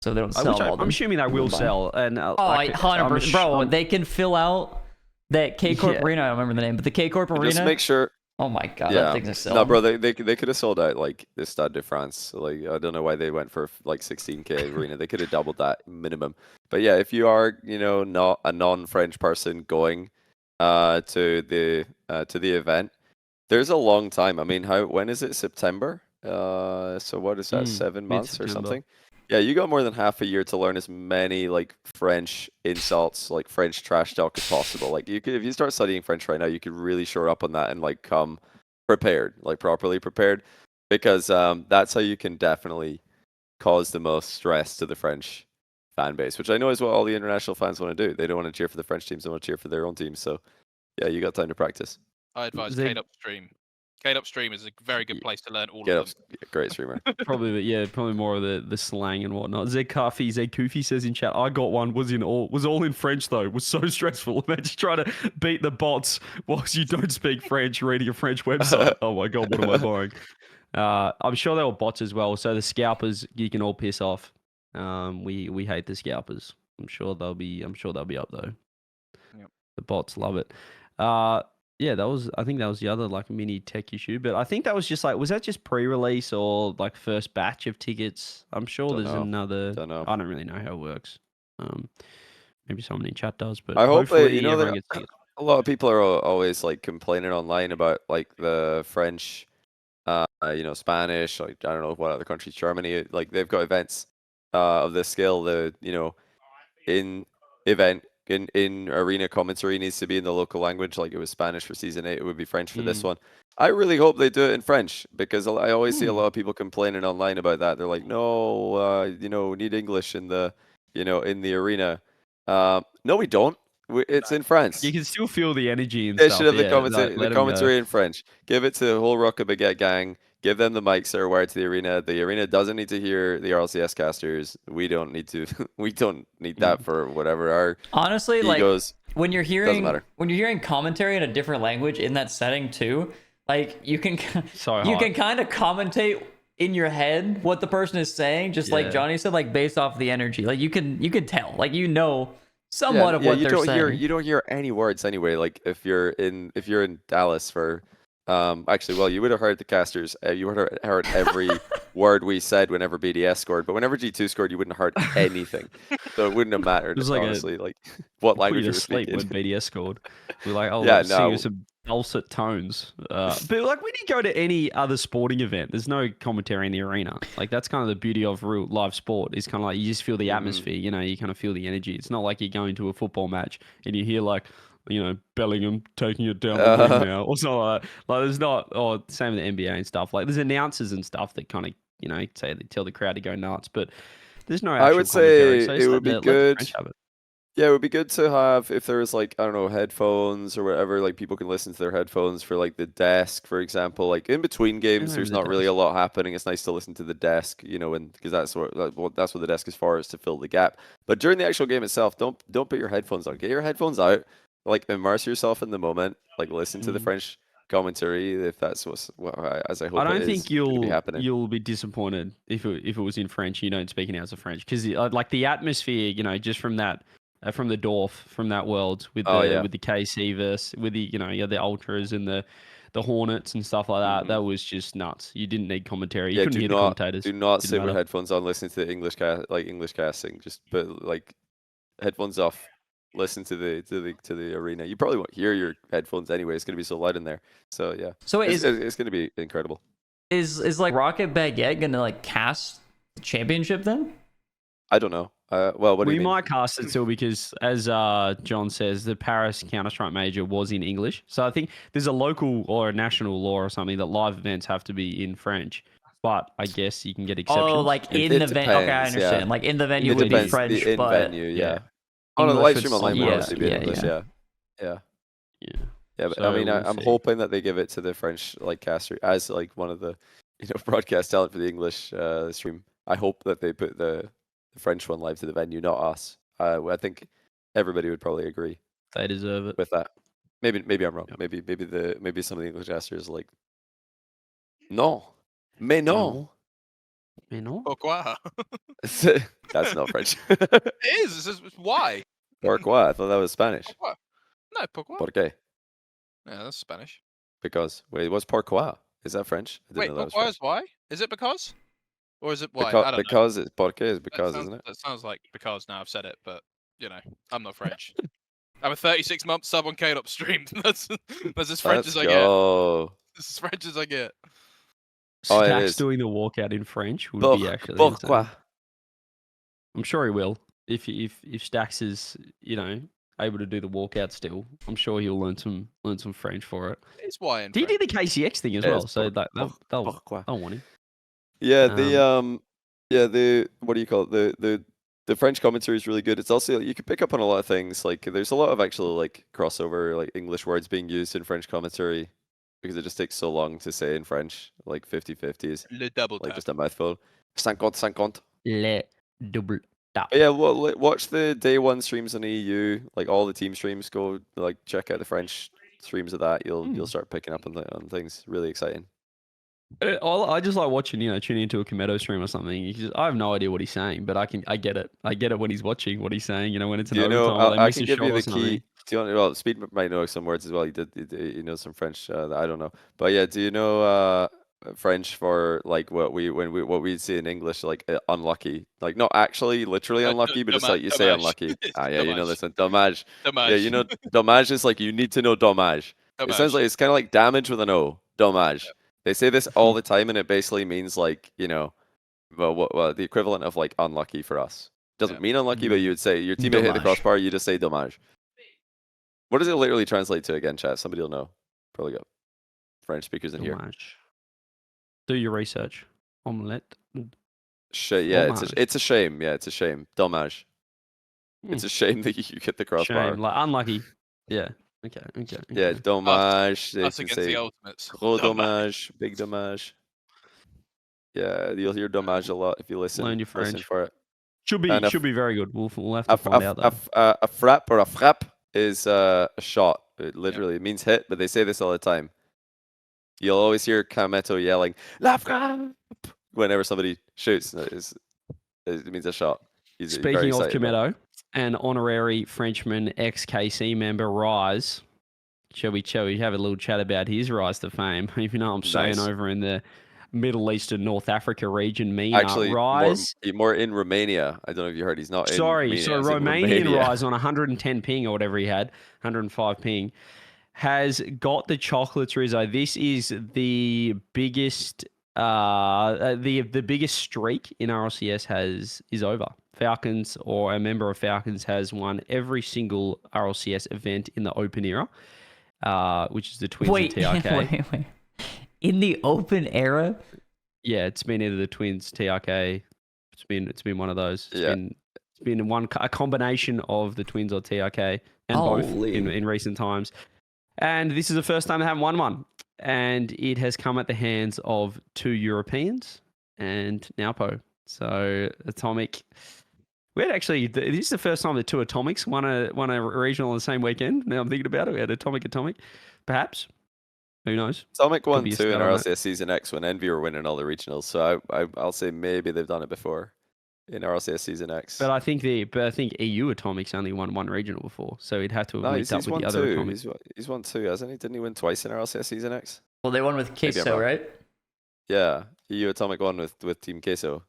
[SPEAKER 1] So they don't
[SPEAKER 2] Which
[SPEAKER 1] sell all
[SPEAKER 2] I'm
[SPEAKER 1] them.
[SPEAKER 2] assuming they will sell. And
[SPEAKER 1] Oh,
[SPEAKER 2] like,
[SPEAKER 1] 100%. Bro, they can fill out that K Corp
[SPEAKER 2] Yeah.
[SPEAKER 1] Arena. I don't remember the name, but the K Corp Arena.
[SPEAKER 2] Uh,
[SPEAKER 1] Oh
[SPEAKER 4] Just make sure.
[SPEAKER 1] my god, that
[SPEAKER 4] Yeah.
[SPEAKER 1] thing's a sell.
[SPEAKER 4] No, bro, they could have sold out like the Stade de France. Like I don't know why they went for like 16K arena. They could have doubled that minimum. But yeah, if you are not a non-French person going to the event, there's a long time. I mean, when is it? September. So what is that? 7 months or
[SPEAKER 2] mid-September.
[SPEAKER 4] something? Yeah, you got more than half a year to learn as many like French insults, like French trash talk as possible. Like if you start studying French right now, you could really shore up on that and like come prepared, like properly prepared, because that's how you can definitely cause the most stress to the French fan base, which I know is what all the international fans want to do. They don't want to cheer for the French teams; they want to cheer for their own teams. So yeah, you got time to practice.
[SPEAKER 3] I advise
[SPEAKER 2] They-
[SPEAKER 3] Kate Upstream. Kate Upstream is a very good place to learn all
[SPEAKER 4] Get
[SPEAKER 3] of
[SPEAKER 4] up,
[SPEAKER 3] them.
[SPEAKER 4] great streamer.
[SPEAKER 2] Probably more of the slang and whatnot. Zed Kufi says in chat, I got one, was all in French though. Was so stressful. Imagine trying to beat the bots whilst you don't speak French, reading a French website. Oh my god, what am I buying? I'm sure there were bots as well. So the scalpers, you can all piss off. We hate the scalpers. I'm sure they'll be up though.
[SPEAKER 3] Yep.
[SPEAKER 2] The bots love it. Yeah, I think that was the other like mini tech issue, but I think that was just like, was that just pre-release or like first batch of tickets? I'm sure
[SPEAKER 4] Don't
[SPEAKER 2] there's
[SPEAKER 4] know.
[SPEAKER 2] another.
[SPEAKER 4] Don't know.
[SPEAKER 2] I don't really know how it works. Maybe someone in chat does, but
[SPEAKER 4] I hope
[SPEAKER 2] hopefully
[SPEAKER 4] that
[SPEAKER 2] everyone gets tickets.
[SPEAKER 4] a lot of people are always like complaining online about like the French, Spanish. Like I don't know what other countries, Germany. Like they've got events of this scale. In arena commentary needs to be in the local language. Like it was Spanish for season 8, it would be French for this one. I really hope they do it in French because I always see a lot of people complaining online about that. They're like, no, we need English in the arena. No, we don't. It's in France.
[SPEAKER 2] You can still feel the energy and
[SPEAKER 4] They
[SPEAKER 2] stuff.
[SPEAKER 4] should have the
[SPEAKER 2] yeah,
[SPEAKER 4] commentary,
[SPEAKER 2] let 'em
[SPEAKER 4] the
[SPEAKER 2] go.
[SPEAKER 4] commentary in French. Give it to the whole Rocket Baguette gang. Give them the mics that are wired to the arena. The arena doesn't need to hear the RLCS casters. We don't need to. We don't need that for whatever our
[SPEAKER 1] Honestly,
[SPEAKER 4] egos.
[SPEAKER 1] like when you're hearing
[SPEAKER 4] matter.
[SPEAKER 1] commentary in a different language in that setting too, like you can
[SPEAKER 2] So
[SPEAKER 1] you
[SPEAKER 2] hot.
[SPEAKER 1] can kind of commentate in your head what the person is saying, just like
[SPEAKER 2] Yeah.
[SPEAKER 1] Johnny said, like based off the energy. Like you can tell, like somewhat of what
[SPEAKER 4] you
[SPEAKER 1] they're
[SPEAKER 4] don't
[SPEAKER 1] saying.
[SPEAKER 4] you don't hear any words anyway. Like if you're in Dallas for Actually, well, you would have heard the casters. You would have heard every word we said whenever BDS scored, but whenever G2 scored, you wouldn't have heard anything. So it wouldn't have mattered, honestly, like what language
[SPEAKER 1] you
[SPEAKER 4] we were
[SPEAKER 1] to sleep
[SPEAKER 4] speaking.
[SPEAKER 1] when BDS scored. We're like, oh,
[SPEAKER 4] Yeah,
[SPEAKER 1] sing
[SPEAKER 4] no.
[SPEAKER 1] us some dulcet tones.
[SPEAKER 2] But like when you go to any other sporting event, there's no commentary in the arena. Like that's kind of the beauty of real live sport. Is kind of like you just feel the atmosphere. You know, you kind of feel the energy. It's not like you're going to a football match and you hear like, you know, Bellingham taking it down the wing now or something like that. Like there's not, or same with the NBA and stuff. Like there's announcers and stuff that kind of, you know, say they tell the crowd to go nuts, but there's no actual
[SPEAKER 4] I would
[SPEAKER 1] commentary.
[SPEAKER 4] say
[SPEAKER 1] So
[SPEAKER 4] it would be good. Yeah, it would be good to have if there was like, I don't know, headphones or whatever, like people can listen to their headphones for like the desk, for example. Like in between games, there's not really a lot happening. It's nice to listen to the desk, you know, and because that's what the desk is for, is to fill the gap. But during the actual game itself, don't put your headphones on. Get your headphones out, like immerse yourself in the moment, like listen to the French commentary if that's as I hope.
[SPEAKER 2] I don't
[SPEAKER 4] it
[SPEAKER 2] think
[SPEAKER 4] is be happening.
[SPEAKER 2] you'll be disappointed if it was in French. You don't speak an ounce of French because like the atmosphere, you know, just from that. From the Dorf, from that world, with the with the KC verse, with the you had the Ultras and the Hornets and stuff like that. That was just nuts. You didn't need commentary. You couldn't hear the commentators.
[SPEAKER 4] Do not sit with headphones on, listening to the English casting. Just put like headphones off. Listen to the arena. You probably won't hear your headphones anyway. It's gonna be so loud in there. So yeah.
[SPEAKER 1] So
[SPEAKER 4] it's gonna be incredible.
[SPEAKER 1] Is like Rocket Baguette gonna like cast the championship then?
[SPEAKER 4] I don't know. Well, what do you mean?
[SPEAKER 2] We might cast it still because, as John says, the Paris Counter-Strike Major was in English. So I think there's a local or a national law or something that live events have to be in French. But I guess you can get exceptions.
[SPEAKER 1] Oh, like in the venue. Okay, I understand.
[SPEAKER 4] Yeah.
[SPEAKER 1] Like in the venue would be French,
[SPEAKER 4] in
[SPEAKER 1] but
[SPEAKER 4] venue, yeah. On a live stream online would obviously be in English, yeah. But so I mean, I'm hoping that they give it to the French like caster as like one of the broadcast talent for the English stream. I hope that they put the French one live to the venue, not us. I think everybody would probably agree.
[SPEAKER 2] They deserve it
[SPEAKER 4] with that. Maybe I'm wrong. Yep. Maybe some of the English casters like, no, mais non.
[SPEAKER 3] Mais non. Pourquoi?
[SPEAKER 4] That's not French.
[SPEAKER 3] It is. It's why?
[SPEAKER 4] Pourquoi? I thought that was Spanish.
[SPEAKER 3] Pourquoi? No, pourquoi?
[SPEAKER 4] ¿Por qué?
[SPEAKER 3] Yeah, that's Spanish.
[SPEAKER 4] Because wait, what's pourquoi? Is that French?
[SPEAKER 3] Wait, pourquoi is why? Is it because? Or is it why?
[SPEAKER 4] I don't know. Because it's porque is because, isn't it?
[SPEAKER 3] That sounds like because now I've said it, but I'm not French. I'm a 36-month sub on K-Dop stream. That's as French as I get. That's as French as I get.
[SPEAKER 2] Stax doing the walkout in French would be actually
[SPEAKER 4] pourquoi?
[SPEAKER 2] I'm sure he will. If Stax is, able to do the walkout still, I'm sure he'll learn some French for it.
[SPEAKER 3] It's why.
[SPEAKER 2] He did the KCX thing as well, so they'll want him.
[SPEAKER 4] Yeah, the what do you call it? The French commentary is really good. It's also, you can pick up on a lot of things. Like there's a lot of actual like crossover, like English words being used in French commentary because it just takes so long to say in French. Like 50-50s.
[SPEAKER 3] Le double
[SPEAKER 4] like
[SPEAKER 3] tap.
[SPEAKER 4] Just a mouthful. 50-50.
[SPEAKER 1] Le double tap.
[SPEAKER 4] But yeah, well, watch the day one streams on EU. Like all the team streams. Go like check out the French streams of that. You'll start picking up on things. Really exciting.
[SPEAKER 2] I just like watching, tuning into a Kometo stream or something. I have no idea what he's saying, but I get it. I get it when he's watching what he's saying. When it's an overtime,
[SPEAKER 4] I can give you the key. Do you want? Well, Speed might know some words as well. He knows some French. That I don't know, but yeah. Do you know French for like what we say in English, like unlucky, like not actually literally unlucky, but it's like you say unlucky. Yeah, you know this one, dommage. Yeah, dommage is like you need to know dommage. It sounds like it's kind of like damage with an O. Dommage. Yep. They say this all the time, and it basically means like, well, the equivalent of like unlucky for us. Doesn't mean unlucky, but you would say your teammate hit the crossbar, you just say dommage. What does it literally translate to again, chat? Somebody will know. Probably got French speakers in here.
[SPEAKER 2] Do your research. Omelette.
[SPEAKER 4] Yeah, it's a shame. Yeah, it's a shame. Dommage. It's a shame that you get the crossbar.
[SPEAKER 2] Shame. Like unlucky. Yeah. Okay.
[SPEAKER 4] Yeah, dommage.
[SPEAKER 3] That's against the ultimates.
[SPEAKER 4] Gros dommage, big dommage. Yeah, you'll hear dommage a lot if you listen.
[SPEAKER 2] Learn your French.
[SPEAKER 4] Listen for it.
[SPEAKER 2] Should be very good. We'll have to find out though.
[SPEAKER 4] A frappe or a frappe is a shot. It literally means hit, but they say this all the time. You'll always hear Kameto yelling "La frappe" whenever somebody shoots. It means a shot.
[SPEAKER 2] Speaking of Kameto, an honorary Frenchman ex-KC member, Rise, shall we have a little chat about his rise to fame? Even though I'm staying over in the Middle East and North Africa region, MENA.
[SPEAKER 4] Actually,
[SPEAKER 2] Rise.
[SPEAKER 4] more in Romania. I don't know if you heard. He's not
[SPEAKER 2] Sorry,
[SPEAKER 4] in MENA.
[SPEAKER 2] so Romanian Rise on 110 ping or whatever he had, 105 ping, has got the chocolates, Rizzo. This is the biggest, the biggest streak in RLCS is over. Falcons or a member of Falcons has won every single RLCS event in the open era, which is the Twins and TRK.
[SPEAKER 1] Wait. In the open era?
[SPEAKER 2] Yeah, it's been either the Twins, TRK. It's been one of those. It's been a combination of the Twins or TRK and both in recent times. And this is the first time they haven't won one. And it has come at the hands of 2 Europeans and Naupo. So Atomic. We had actually, this is the first time the 2 Atomics won a regional on the same weekend. Now I'm thinking about it. We had Atomic, perhaps. Who knows?
[SPEAKER 4] Atomic won 2 in RLCS Season X when Envy were winning all the regionals. So I'll say maybe they've done it before in RLCS Season X.
[SPEAKER 2] But I think EU Atomics only won 1 regional before, so he'd have to have linked up with the other Atomics.
[SPEAKER 4] He's won 2, hasn't he? Didn't he win twice in RLCS Season X?
[SPEAKER 1] Well, they won with Queso, right?
[SPEAKER 4] Yeah, EU Atomic won with Team Queso.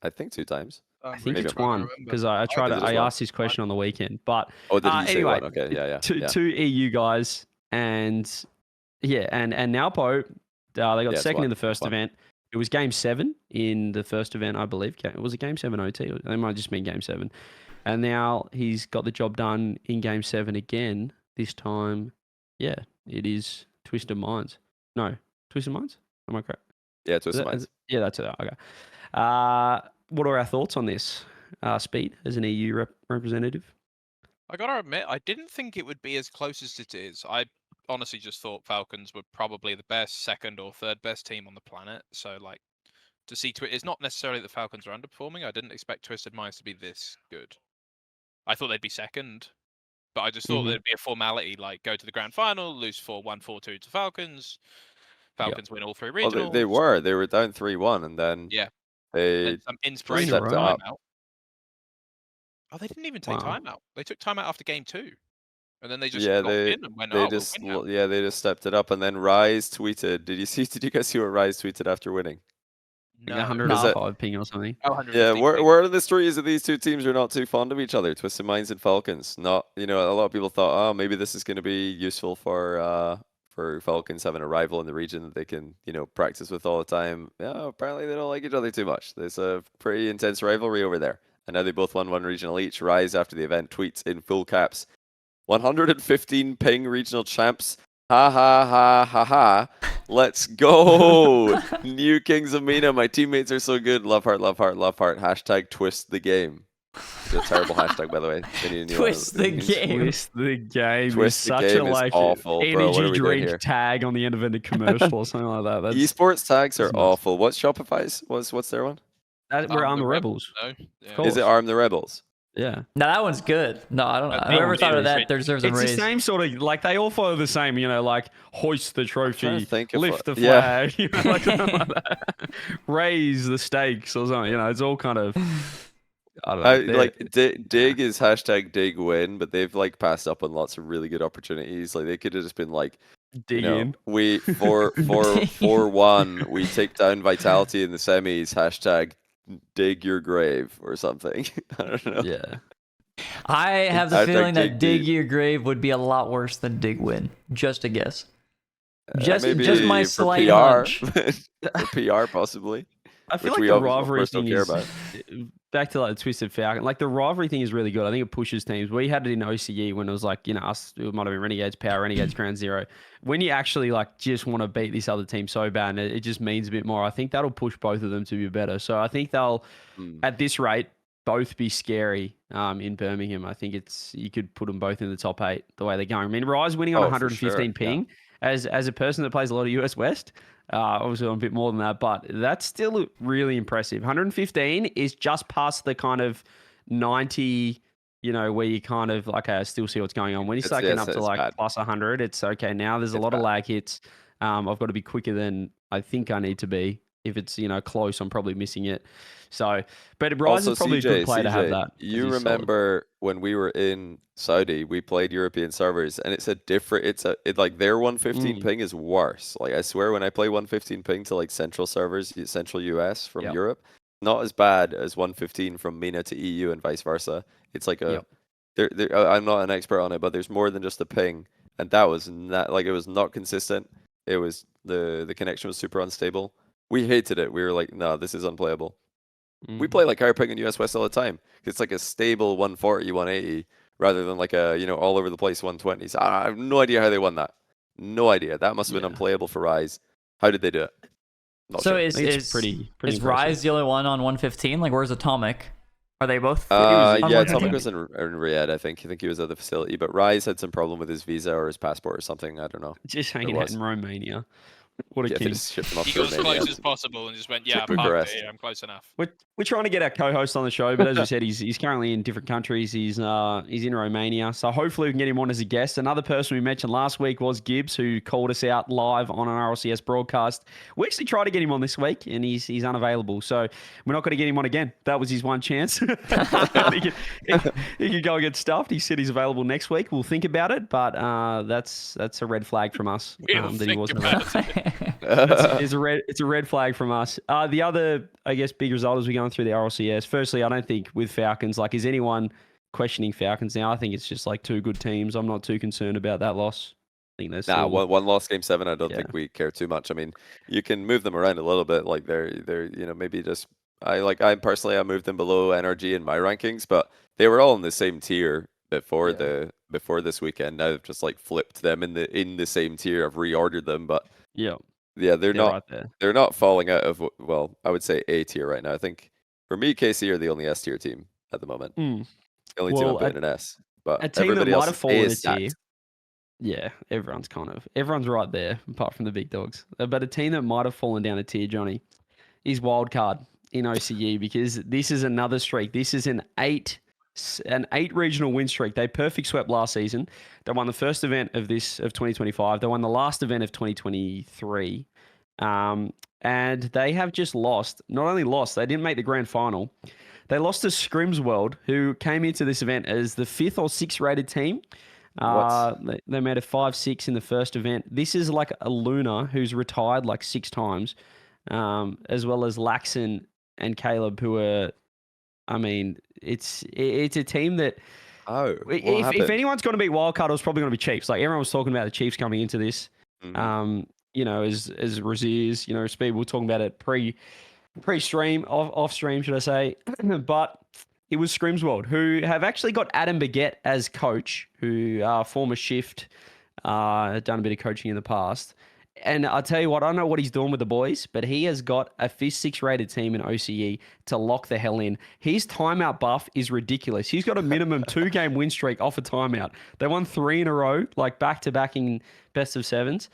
[SPEAKER 4] I think 2 times.
[SPEAKER 2] I think it's 1 because I asked this question on the weekend. But
[SPEAKER 4] did you say
[SPEAKER 2] anyway,
[SPEAKER 4] 1? Okay, yeah.
[SPEAKER 2] Two EU guys and Naupo, they got second in the first event. It was Game 7 in the first event, I believe. It was a Game 7 OT. It might have just been Game 7. And now he's got the job done in Game 7 again. This time, it is Twisted Minds. No, Twisted Minds? Am I correct?
[SPEAKER 4] Yeah, Twisted Minds.
[SPEAKER 2] Yeah, that's it. Okay. What are our thoughts on this, Speed, as an EU representative?
[SPEAKER 3] I gotta admit, I didn't think it would be as close as it is. I honestly just thought Falcons were probably the best, second or third best team on the planet. So, like, to see it's not necessarily that the Falcons are underperforming. I didn't expect Twisted Minds to be this good. I thought they'd be second, but I just thought there'd be a formality, like go to the grand final, lose 4-1, 4-2 to Falcons. Falcons win all 3 regionals.
[SPEAKER 4] Well, they were down 3-1, and then they
[SPEAKER 3] some inspirational timeout. Oh, they didn't even take timeout. They took timeout after Game 2. And then they just got in and went,
[SPEAKER 4] they just stepped it up. And then Rise tweeted. Did you guys see what Rise tweeted after winning?
[SPEAKER 3] No.
[SPEAKER 2] 105 ping or something.
[SPEAKER 4] Yeah, where are the stories of these 2 teams are not too fond of each other? Twisted Minds and Falcons. Not, a lot of people thought, maybe this is going to be useful for Falcons having a rival in the region that they can, practice with all the time. Yeah, apparently they don't like each other too much. There's a pretty intense rivalry over there. And now they both won 1 regional each. Rise after the event tweets in full caps. 115 ping regional champs. Ha ha ha ha ha. Let's go. New Kings of MENA. My teammates are so good. Love heart, love heart, love heart. Hashtag twist the game. It's a terrible hashtag, by the way.
[SPEAKER 1] Twist the game.
[SPEAKER 2] Twist the game.
[SPEAKER 4] Twist
[SPEAKER 2] such
[SPEAKER 4] the game
[SPEAKER 2] a
[SPEAKER 4] is awful, bro. What are
[SPEAKER 2] energy
[SPEAKER 4] we doing here?
[SPEAKER 2] drink tag on the end of a commercial or something like that. That's,
[SPEAKER 4] esports tags are awful. What's Shopify's? What's their one?
[SPEAKER 2] We're Arm the Rebels.
[SPEAKER 3] No.
[SPEAKER 4] Is it Arm the Rebels?
[SPEAKER 2] Yeah.
[SPEAKER 1] No, that one's good. No, I don't know. I've never thought of that. There deserves a raise.
[SPEAKER 2] It's the same sort of, like, they all follow the same, like, hoist the trophy, lift the flag, like something like that. Raise the stakes or something, it's all kind of, I don't know.
[SPEAKER 4] Dig is hashtag dig win, but they've, like, passed up on lots of really good opportunities. Like, they could have just been like,
[SPEAKER 2] dig in.
[SPEAKER 4] We, 4-1, we take down Vitality in the semis, hashtag dig your grave or something. I don't know.
[SPEAKER 2] Yeah.
[SPEAKER 1] I have the feeling that dig your grave would be a lot worse than dig win. Just a guess. Just my slight hunch.
[SPEAKER 4] For PR, possibly.
[SPEAKER 2] I feel like the rivalry thing is back to like the Twisted Falcon. Like the rivalry thing is really good. I think it pushes teams. We had it in OCE when it was like, us, it might have been Renegades Power, Renegades Ground Zero. When you actually like just want to beat this other team so bad, and it just means a bit more. I think that'll push both of them to be better. So I think they'll, at this rate, both be scary in Birmingham. I think you could put them both in the top 8 the way they're going. I mean, Rise winning on 115 ping as a person that plays a lot of US West. Obviously, a bit more than that, but that's still really impressive. 115 is just past the kind of 90, where you kind of like, I still see what's going on. When you start getting up to like bad. Plus 100, it's okay. Now there's a lot of lag hits. I've got to be quicker than I think I need to be. if it's close, I'm probably missing it. So, but Rise
[SPEAKER 4] Also,
[SPEAKER 2] is probably a
[SPEAKER 4] CJ,
[SPEAKER 2] good player to have that. 'cause
[SPEAKER 4] you
[SPEAKER 2] he's solid.
[SPEAKER 4] remember when we were in Saudi, we played European servers, and it's a different. Like their 115 ping is worse. Like I swear, when I play 115 ping to like central servers, central US from Europe, not as bad as 115 from MENA to EU and vice versa. It's like a. I'm not an expert on it, but there's more than just a ping, and that was not like it was not consistent. It was the connection was super unstable. We hated it. We were like, no, this is unplayable. We play like higher ping in US West all the time. It's like a stable 140, 180, rather than like a all over the place 120. So I have no idea how they won that. No idea. That must have been unplayable for Rise. How did they do it?
[SPEAKER 1] Not so sure. Is Rise the only one on 115? Like, where's Atomic? Are they both?
[SPEAKER 4] Atomic was in Riyadh, I think. I think he was at the facility, but Rise had some problem with his visa or his passport or something. I don't know.
[SPEAKER 2] Just hanging out in Romania. What a king.
[SPEAKER 3] He got as close as possible and just went, I'm close enough.
[SPEAKER 2] We're trying to get our co-host on the show, but as we said, he's currently in different countries. He's in Romania, so hopefully we can get him on as a guest. Another person we mentioned last week was Gibbs, who called us out live on an RLCS broadcast. We actually tried to get him on this week, and he's unavailable, so we're not going to get him on again. That was his one chance. he could go and get stuffed. He said he's available next week. We'll think about it, but that's a red flag from us that he wasn't available. It's a red flag from us. The other, I guess, big result as we're going through the RLCS. Firstly, I don't think with Falcons, like, is anyone questioning Falcons now? I think it's just like two good teams. I'm not too concerned about that loss. I think that's
[SPEAKER 4] one loss game 7. I don't think we care too much. I mean, you can move them around a little bit. Like they're maybe just I personally moved them below NRG in my rankings, but they were all in the same tier before this weekend. Now I've just like flipped them in the same tier. I've reordered them, but they're not right there. They're not falling out of, well, I would say A tier right now. I think for me, KC are the only S tier team at the moment. The only team I'm putting an S. But
[SPEAKER 2] a team
[SPEAKER 4] everybody
[SPEAKER 2] that
[SPEAKER 4] else
[SPEAKER 2] might have fallen a tier.
[SPEAKER 4] stacked.
[SPEAKER 2] Yeah, everyone's right there, apart from the big dogs. But a team that might have fallen down a tier, Johnny, is Wildcard in OCE, because this is another streak. This is an eight regional win streak. They perfect swept last season. They won the first event of 2025. They won the last event of 2023. And they have just lost. Not only lost, they didn't make the grand final. They lost to Skrimzworld, who came into this event as the 5th or 6th rated team. They made a 5-6 in the first event. This is like a Luna who's retired like 6 times, as well as Laxon and Caleb, who are, I mean, it's a team that if anyone's going to beat Wildcard, it was probably going to be Chiefs. Like, everyone was talking about the Chiefs coming into this. As Raziz, Speed, we were talking about it pre-stream, off stream, should I say? But it was Skrimzworld, who have actually got Adam Baguette as coach, who former Shift, done a bit of coaching in the past. And I'll tell you what, I don't know what he's doing with the boys, but he has got a 5th, 6th rated team in OCE to lock the hell in. His timeout buff is ridiculous. He's got a minimum 2-game win streak off a timeout. They won 3 in a row, like back-to-back in best of 7s.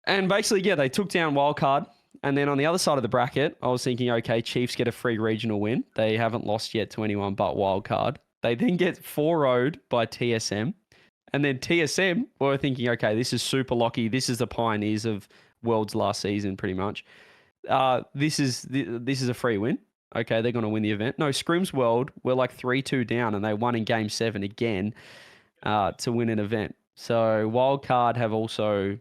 [SPEAKER 2] And basically, they took down Wildcard. And then on the other side of the bracket, I was thinking, okay, Chiefs get a free regional win. They haven't lost yet to anyone but Wildcard. They then get 4-0'd by TSM. And then TSM were thinking, okay, this is super lucky. This is the pioneers of Worlds last season, pretty much. This is a free win. Okay, they're going to win the event. No, Skrimzworld were like 3-2 down, and they won in Game 7 again to win an event. So Wildcard have also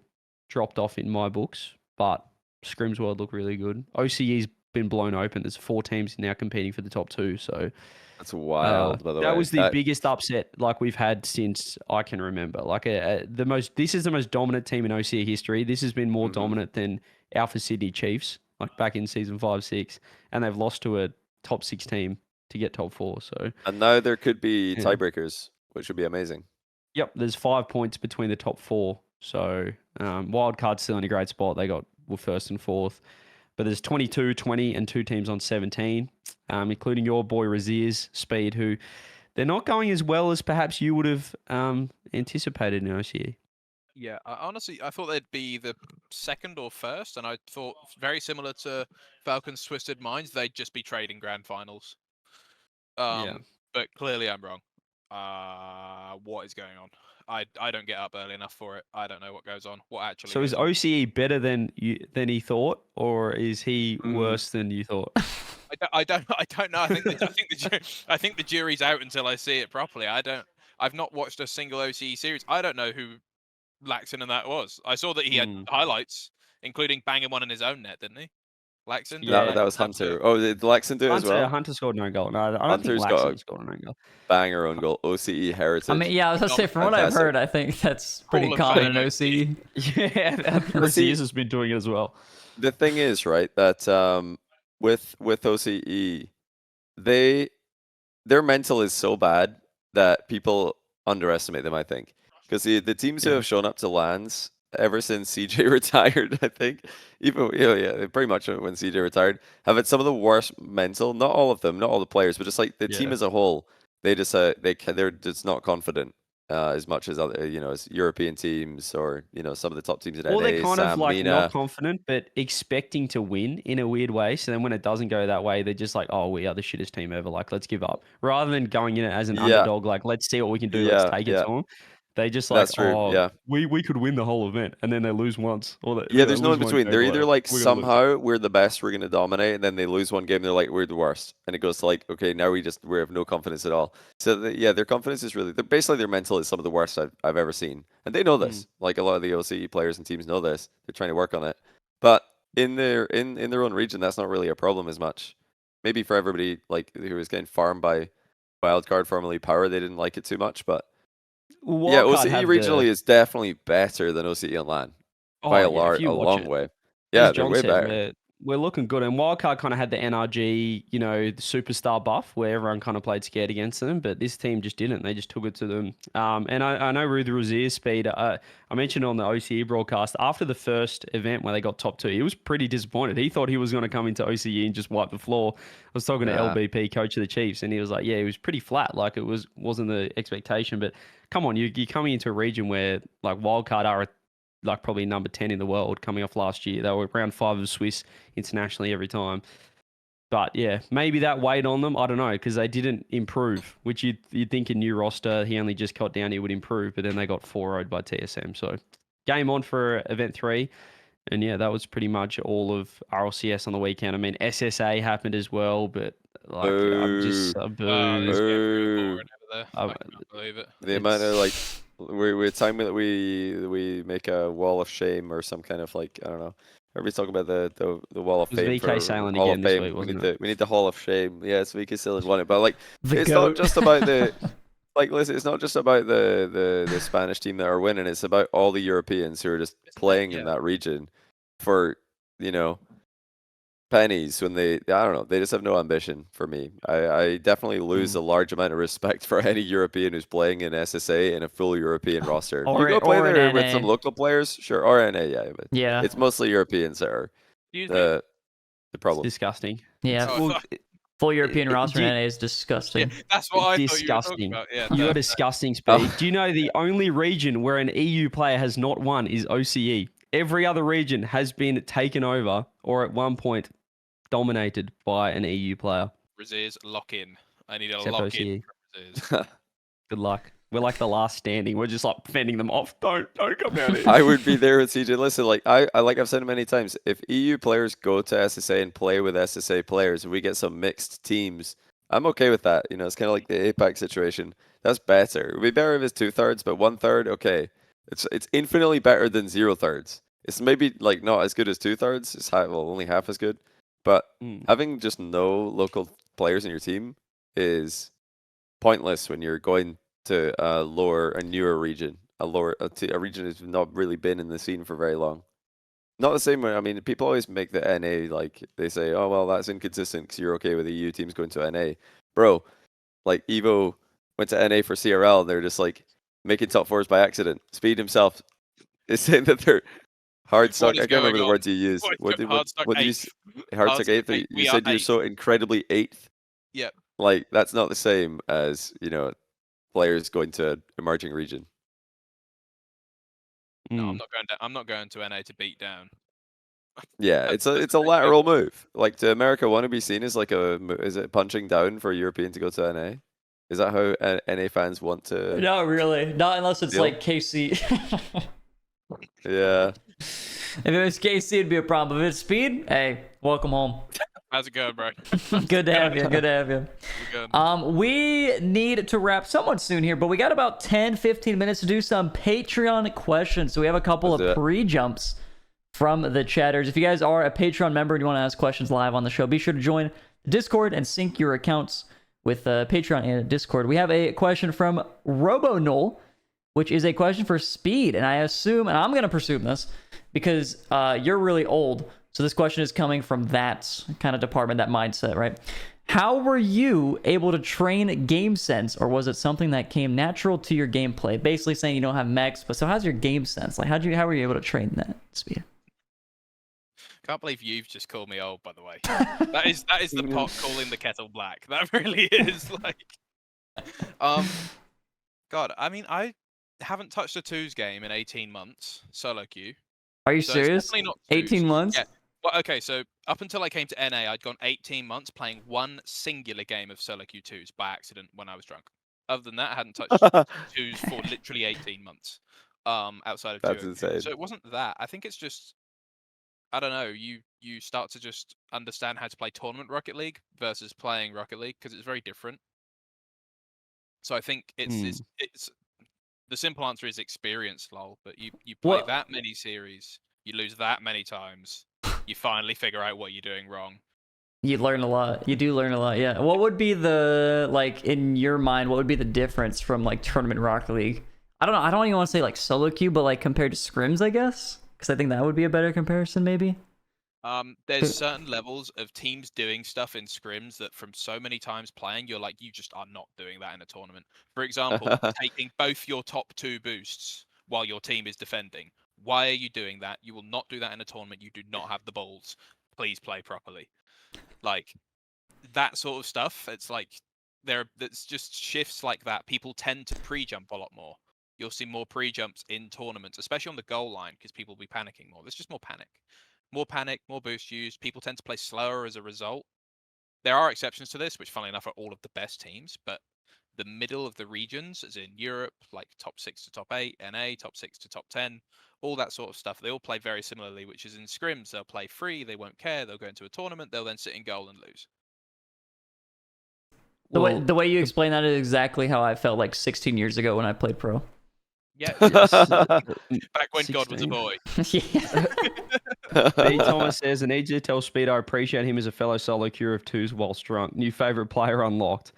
[SPEAKER 2] dropped off in my books, but Skrimzworld look really good. OCE's been blown open. There's 4 teams now competing for the top 2, so...
[SPEAKER 4] That's wild, by the way.
[SPEAKER 2] That was the biggest upset like we've had since I can remember. Like this is the most dominant team in OCE history. This has been more dominant than Alpha Sydney Chiefs, like back in season 5-6, and they've lost to a top 6 team to get top 4. So
[SPEAKER 4] and now there could be tiebreakers, which would be amazing.
[SPEAKER 2] Yep, there's 5 points between the top 4. So Wildcard's still in a great spot. They were 1st and 4th. But there's 22, 20, and 2 teams on 17, including your boy Raziz, Speed, who they're not going as well as perhaps you would have anticipated in OCE.
[SPEAKER 3] Yeah, honestly, I thought they'd be the 2nd or 1st, and I thought very similar to Falcons' Twisted Minds, they'd just be trading grand finals. But clearly I'm wrong. What is going on? I don't get up early enough for it. I don't know what goes on. What actually?
[SPEAKER 2] So is OCE better than he thought, or is he worse than you thought?
[SPEAKER 3] I don't know. I think the jury's out until I see it properly. I've not watched a single OCE series. I don't know who Laxon and that was. I saw that he had highlights, including banging one in his own net, didn't he? Laxon?
[SPEAKER 4] Yeah, that was Hunter. Oh, did Laxon do it as well?
[SPEAKER 2] Hunter scored no goal. No, I don't think Laxon scored no goal.
[SPEAKER 4] Banger own goal. OCE heritage.
[SPEAKER 1] I mean, yeah, I was gonna say from what I've heard, I think that's pretty common in OCE.
[SPEAKER 2] Yeah, RLCS has been doing it as well.
[SPEAKER 4] The thing is, right, that with OCE, their mental is so bad that people underestimate them, I think. Because the teams who have shown up to LANs ever since CJ retired, I think, even pretty much when CJ retired, have had some of the worst mental. Not all of them, not all the players, but just like the team as a whole. They just they're just not confident as much as other as European teams or some of the top teams in NA.
[SPEAKER 2] Or they're kind of like
[SPEAKER 4] MENA.
[SPEAKER 2] not confident, but expecting to win in a weird way. So then when it doesn't go that way, they're just like, oh, we are the shittest team ever. Like, let's give up. Rather than going in it as an underdog, like, let's see what we can do. Let's take it to them. They just like, we could win the whole event, and then they lose once. Or
[SPEAKER 4] there's no in between. They're either like somehow we're the best, we're gonna dominate, and then they lose one game, and they're like we're the worst, and it goes to like okay, now we have no confidence at all. So their confidence is really basically their mental is some of the worst I've ever seen, and they know this. Like a lot of the OCE players and teams know this. They're trying to work on it, but in their own region, that's not really a problem as much. Maybe for everybody like who was getting farmed by Wildcard, formerly Power, they didn't like it too much, but. OCE regionally is definitely better than OCE on LAN by a long way. Yeah, they're way better.
[SPEAKER 2] We're looking good, and Wildcard kind of had the NRG, the superstar buff where everyone kind of played scared against them, but this team just didn't. They just took it to them. And I know Ruth Rozier's speed. I mentioned on the OCE broadcast after the first event where they got top 2, he was pretty disappointed. He thought he was going to come into OCE and just wipe the floor. I was talking to LBP, coach of the Chiefs, and he was like, "Yeah, he was pretty flat. Like it wasn't the expectation, but." Come on, you're coming into a region where like Wildcard are like probably number 10 in the world coming off last year. They were round 5 of Swiss internationally every time. But yeah, maybe that weighed on them. I don't know, because they didn't improve, which you'd think a new roster, he only just got down, he would improve, but then they got 4-0'd by TSM. So game on for event 3. And yeah, that was pretty much all of RLCS on the weekend. I mean, SSA happened as well, but like I'm just
[SPEAKER 3] boo. I can't believe it.
[SPEAKER 4] The amount of like we're telling me that we make a wall of shame or some kind of like I don't know. Everybody's talking about the wall of fame.
[SPEAKER 2] VK Sailing again this week, wasn't it?
[SPEAKER 4] We need the Hall of Shame. Yeah, it's VK Sailing won it, but like it's not just about the like listen, it's not just about the Spanish team that are winning. It's about all the Europeans who are just playing in that region for pennies when I don't know, they just have no ambition for me. I definitely lose a large amount of respect for any European who's playing in SSA in a full European roster. You go play there with some local players, sure, or NA, but it's mostly Europeans that are the problem.
[SPEAKER 2] It's disgusting.
[SPEAKER 1] Yeah, full European roster in NA is disgusting.
[SPEAKER 3] Yeah, that's what I thought you were talking about. Yeah,
[SPEAKER 2] you got disgusting speed. Do you know the only region where an EU player has not won is OCE? Every other region has been taken over or at one point dominated by an EU player.
[SPEAKER 3] Rozier's lock in. I need a lock in from Rozier's.
[SPEAKER 2] Good luck. We're like the last standing. We're just like fending them off. Don't come down here.
[SPEAKER 4] I would be there with CJ. Listen, like I've said it many times. If EU players go to SSA and play with SSA players, and we get some mixed teams, I'm okay with that. It's kind of like the APAC situation. That's better. It would be better if it's 2/3, but 1/3, okay. It's infinitely better than 0/3. It's maybe like not as good as 2/3. It's only half as good. But having just no local players in your team is pointless when you're going to a newer region, a region that's not really been in the scene for very long. Not the same way. I mean, people always make the NA like they say, oh well, that's inconsistent because you're okay with the EU teams going to NA, bro. Like Evo went to NA for CRL, and they're just like making top 4s by accident. Speed himself is saying that they're hard stuck. I can't remember the words you used. What did you say? Hard stuck 8th. You said you're so incredibly 8th.
[SPEAKER 3] Yep.
[SPEAKER 4] Like that's not the same as players going to emerging region.
[SPEAKER 3] No, I'm not going to NA to beat down.
[SPEAKER 4] Yeah, it's a lateral move. Like to America, want to be seen as like is it punching down for a European to go to NA? Is that how NA fans want to?
[SPEAKER 1] Not really. Not unless it's
[SPEAKER 4] deal?
[SPEAKER 1] like KC.
[SPEAKER 4] Yeah.
[SPEAKER 1] If it was KC, it'd be a problem. If it's Speed, hey, welcome home.
[SPEAKER 3] How's it going, bro?
[SPEAKER 1] Good to have you. Good to have you. We need to wrap somewhat soon here, but we got about 10-15 minutes to do some Patreon questions. So we have a couple of pre-jumps from the chatters. If you guys are a Patreon member and you want to ask questions live on the show, be sure to join the Discord and sync your accounts with Patreon and Discord. We have a question from RoboNull, which is a question for Speed, and I assume, and I'm going to presume this, because you're really old, so this question is coming from that kind of department, that mindset, right? How were you able to train game sense, or was it something that came natural to your gameplay? Basically saying you don't have mechs, but so how's your game sense? Like, how were you able to train that, Speed?
[SPEAKER 3] Can't believe you've just called me old, by the way. That is the pot calling the kettle black. That really is like. God, I mean, I haven't touched a twos game in 18 months solo queue.
[SPEAKER 1] Are you serious? 18 months?
[SPEAKER 3] Yeah. Well, okay, so up until I came to NA, I'd gone 18 months playing one singular game of solo queue twos by accident when I was drunk. Other than that, I hadn't touched twos for literally 18 months. Outside of
[SPEAKER 4] That's
[SPEAKER 3] duo
[SPEAKER 4] insane.
[SPEAKER 3] queue. So it wasn't that. I think it's just, I don't know. You start to just understand how to play tournament Rocket League versus playing Rocket League because it's very different. So I think it's the simple answer is experience, lol. But you play that many series, you lose that many times, you finally figure out what you're doing wrong.
[SPEAKER 1] You learn a lot. You do learn a lot, yeah. What would be the, like, in your mind, what would be the difference from, like, tournament Rocket League? I don't know. I don't even want to say, like, solo queue, but, like, compared to scrims, I guess? Because I think that would be a better comparison, maybe.
[SPEAKER 3] There's certain levels of teams doing stuff in scrims that from so many times playing, you're like, you just are not doing that in a tournament. For example, taking both your top two boosts while your team is defending. Why are you doing that? You will not do that in a tournament. You do not have the balls. Please play properly. Like, that sort of stuff. It's like, that's just shifts like that. People tend to pre-jump a lot more. You'll see more pre-jumps in tournaments, especially on the goal line, because people will be panicking more. There's just more panic. More panic, more boost used. People tend to play slower as a result. There are exceptions to this, which, funnily enough, are all of the best teams. But the middle of the regions, as in Europe, like top 6 to top 8, NA, top 6 to top 10, all that sort of stuff, they all play very similarly, which is in scrims. They'll play free. They won't care. They'll go into a tournament. They'll then sit in goal and lose.
[SPEAKER 1] The way you explain that is exactly how I felt like 16 years ago when I played pro.
[SPEAKER 3] Yeah, back when 16. God was a boy.
[SPEAKER 2] B. Thomas says, I need you to tell Speed I appreciate him as a fellow solo queuer of twos whilst drunk. New favourite player unlocked.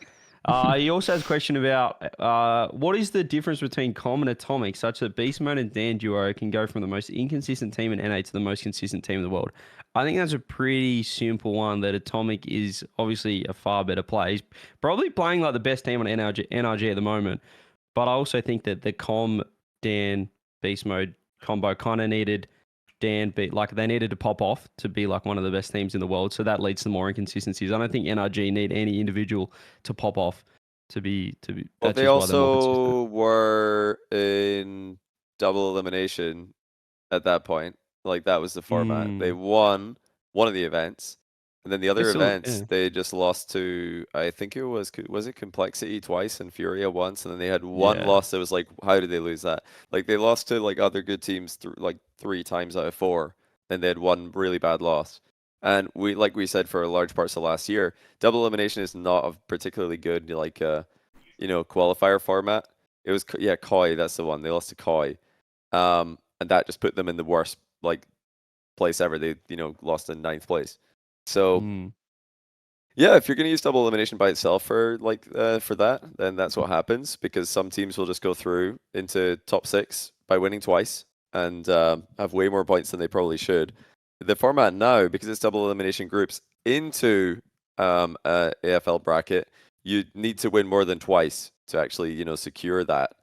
[SPEAKER 2] He also has a question about what is the difference between Com and Atomic such that Beast Mode and Dan Duo can go from the most inconsistent team in NA to the most consistent team in the world? I think that's a pretty simple one, that Atomic is obviously a far better player. He's probably playing like the best team on NRG at the moment. But I also think that the Com, Dan, Beast Mode combo kind of needed they needed to pop off to be like one of the best teams in the world. So that leads to more inconsistencies. I don't think NRG need any individual to pop off to be.
[SPEAKER 4] Well, they also were in double elimination at that point. Like, that was the format. They won one of the events. And then the other events, they just lost to, I think it was it Complexity twice and Furia once, and then they had one loss that was like, how did they lose that? Like, they lost to like other good teams like 3 times out of 4, and they had one really bad loss. And we said for large parts of last year, double elimination is not a particularly good qualifier format. It was Koi, that's the one. They lost to Koi, and that just put them in the worst place ever. They lost in 9th place. So, if you're going to use double elimination by itself for that, then that's what happens, because some teams will just go through into top 6 by winning twice and have way more points than they probably should. The format now, because it's double elimination groups into a AFL bracket, you need to win more than twice to actually secure that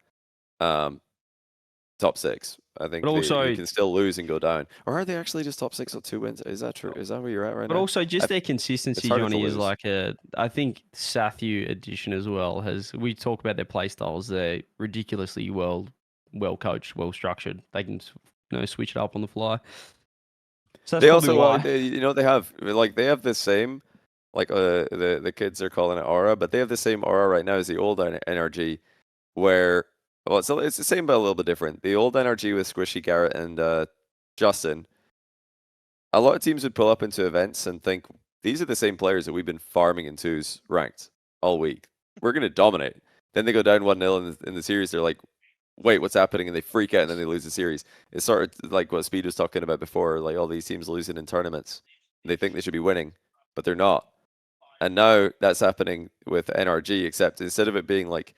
[SPEAKER 4] top 6. I think you can still lose and go down. Or are they actually just top 6 or 2 wins? Is that true? Is that where you're at right now?
[SPEAKER 2] But also just their consistency, Johnny, is like I think Sathu edition as well we talk about their play styles. They're ridiculously well coached, well structured. They can switch it up on the fly. So that's
[SPEAKER 4] they also they have the same Like the kids are calling it aura, but they have the same aura right now as the old NRG, where it's the same but a little bit different. The old NRG with Squishy, Garrett, and Justin. A lot of teams would pull up into events and think these are the same players that we've been farming in twos ranked all week. We're gonna dominate. Then they go down 1-0 in the series. They're like, wait, what's happening? And they freak out and then they lose the series. It's sort of like what Speed was talking about before, like all these teams losing in tournaments. They think they should be winning, but they're not. And now that's happening with NRG, except instead of it being like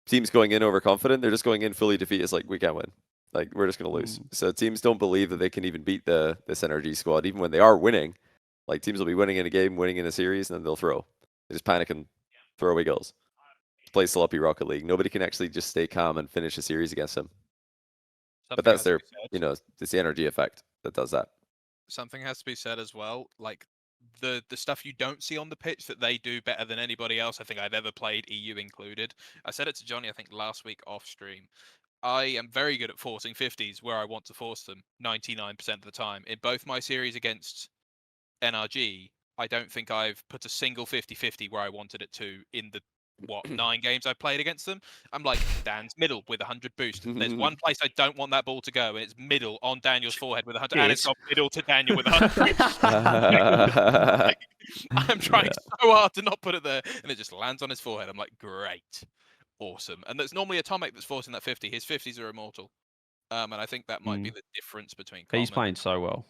[SPEAKER 4] teams going in overconfident, they're just going in fully defeated. It's like, we can't win. Like, we're just going to lose. So teams don't believe that they can even beat this NRG squad, even when they are winning. Like, teams will be winning in a game, winning in a series, and then they'll throw. They just panic and throw away goals. Play sloppy Rocket League. Nobody can actually just stay calm and finish a series against them. But that's their, it's the NRG effect that does that.
[SPEAKER 3] Something has to be said as well. Like, the stuff you don't see on the pitch that they do better than anybody else I think I've ever played, EU included. I said it to Johnny, I think, last week off stream. I am very good at forcing 50s where I want to force them 99% of the time. In both my series against NRG, I don't think I've put a single 50-50 where I wanted it to in the 9 games I've played against them. I'm like, Dan's middle with 100 boost. There's one place I don't want that ball to go, and it's middle on Daniel's forehead with 100, and it's got middle to Daniel with 100. I'm trying so hard to not put it there, and it just lands on his forehead. I'm like, great, awesome. And that's normally Atomic that's forcing that 50. His 50s are immortal, and I think that might be the difference between.
[SPEAKER 2] He's playing so well.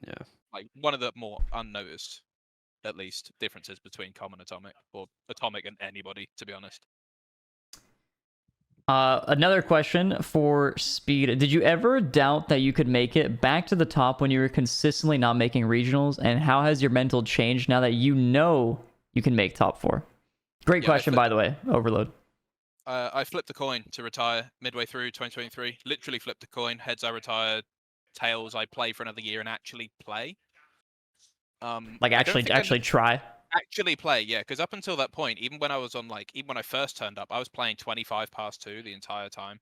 [SPEAKER 2] Yeah,
[SPEAKER 3] like one of the more unnoticed, at least, differences between Common Atomic, or Atomic and anybody, to be honest.
[SPEAKER 1] Another question for Speed. Did you ever doubt that you could make it back to the top when you were consistently not making regionals? And how has your mental changed now that you know you can make top 4? Great question, by the way, Overload.
[SPEAKER 3] I flipped a coin to retire midway through 2023. Literally flipped a coin. Heads, I retire. Tails, I play for another year and actually play.
[SPEAKER 1] Like actually try.
[SPEAKER 3] Actually play, yeah, because up until that point, even when I was on even when I first turned up, I was playing 25 past 2 the entire time,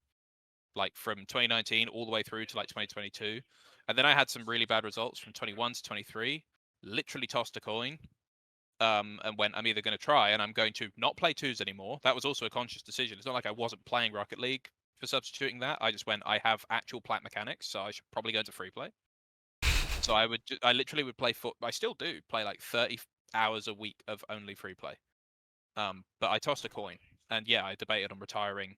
[SPEAKER 3] like from 2019 all the way through to like 2022, and then I had some really bad results from 21 to 23. Literally tossed a coin, and went, I'm either going to try and I'm going to not play 2s anymore. That was also a conscious decision. It's not like I wasn't playing Rocket League for substituting that. I just went, I have actual plat mechanics, so I should probably go to free play. So I literally would play I still do play like 30 hours a week of only free play. But I tossed a coin, and yeah, I debated on retiring.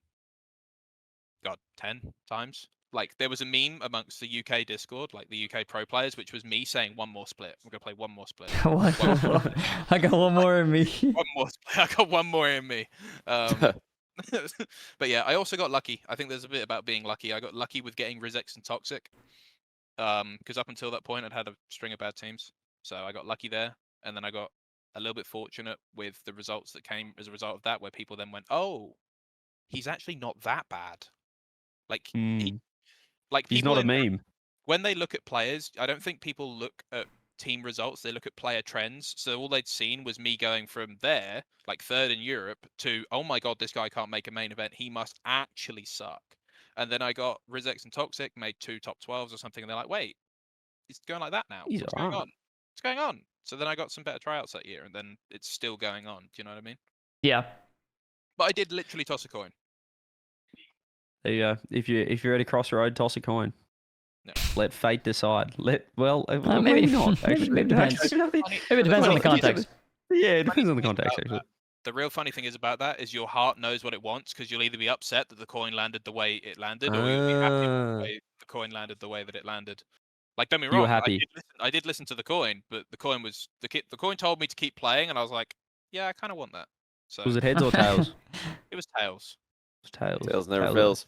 [SPEAKER 3] 10 times. Like, there was a meme amongst the UK Discord, like the UK pro players, which was me saying one more split. I'm gonna play one more split.
[SPEAKER 1] I got one more in me.
[SPEAKER 3] One more split. I got one more in me. But yeah, I also got lucky. I think there's a bit about being lucky. I got lucky with getting Rizex and Toxic. Because up until that point, I'd had a string of bad teams. So I got lucky there. And then I got a little bit fortunate with the results that came as a result of that, where people then went, oh, he's actually not that bad. Like,
[SPEAKER 2] he's not a meme.
[SPEAKER 3] When they look at players, I don't think people look at team results. They look at player trends. So all they'd seen was me going from there, like 3rd in Europe, to, oh my God, this guy can't make a main event. He must actually suck. And then I got Rizex and Toxic, made 2 top 12s or something. And they're like, wait, he's going like that now. What's going on? What's going on? So then I got some better tryouts that year, and then it's still going on. Do you know what I mean?
[SPEAKER 1] Yeah.
[SPEAKER 3] But I did literally toss a coin.
[SPEAKER 2] There you go. If you're at a crossroad, toss a coin.
[SPEAKER 3] No.
[SPEAKER 2] Let fate decide. Maybe
[SPEAKER 1] not. Maybe it depends. Maybe it depends on the context.
[SPEAKER 2] Yeah, it depends on the context, actually.
[SPEAKER 3] The real funny thing is about that is your heart knows what it wants, because you'll either be upset that the coin landed the way it landed, or you'll be happy with the way the coin landed the way that it landed. Like, don't be wrong.
[SPEAKER 2] You were happy.
[SPEAKER 3] I did listen to the coin, but the coin was the coin told me to keep playing, and I was like, yeah, I kind of want that. So
[SPEAKER 2] was it heads or tails?
[SPEAKER 3] It was tails.
[SPEAKER 2] Tails.
[SPEAKER 4] Tails never fails.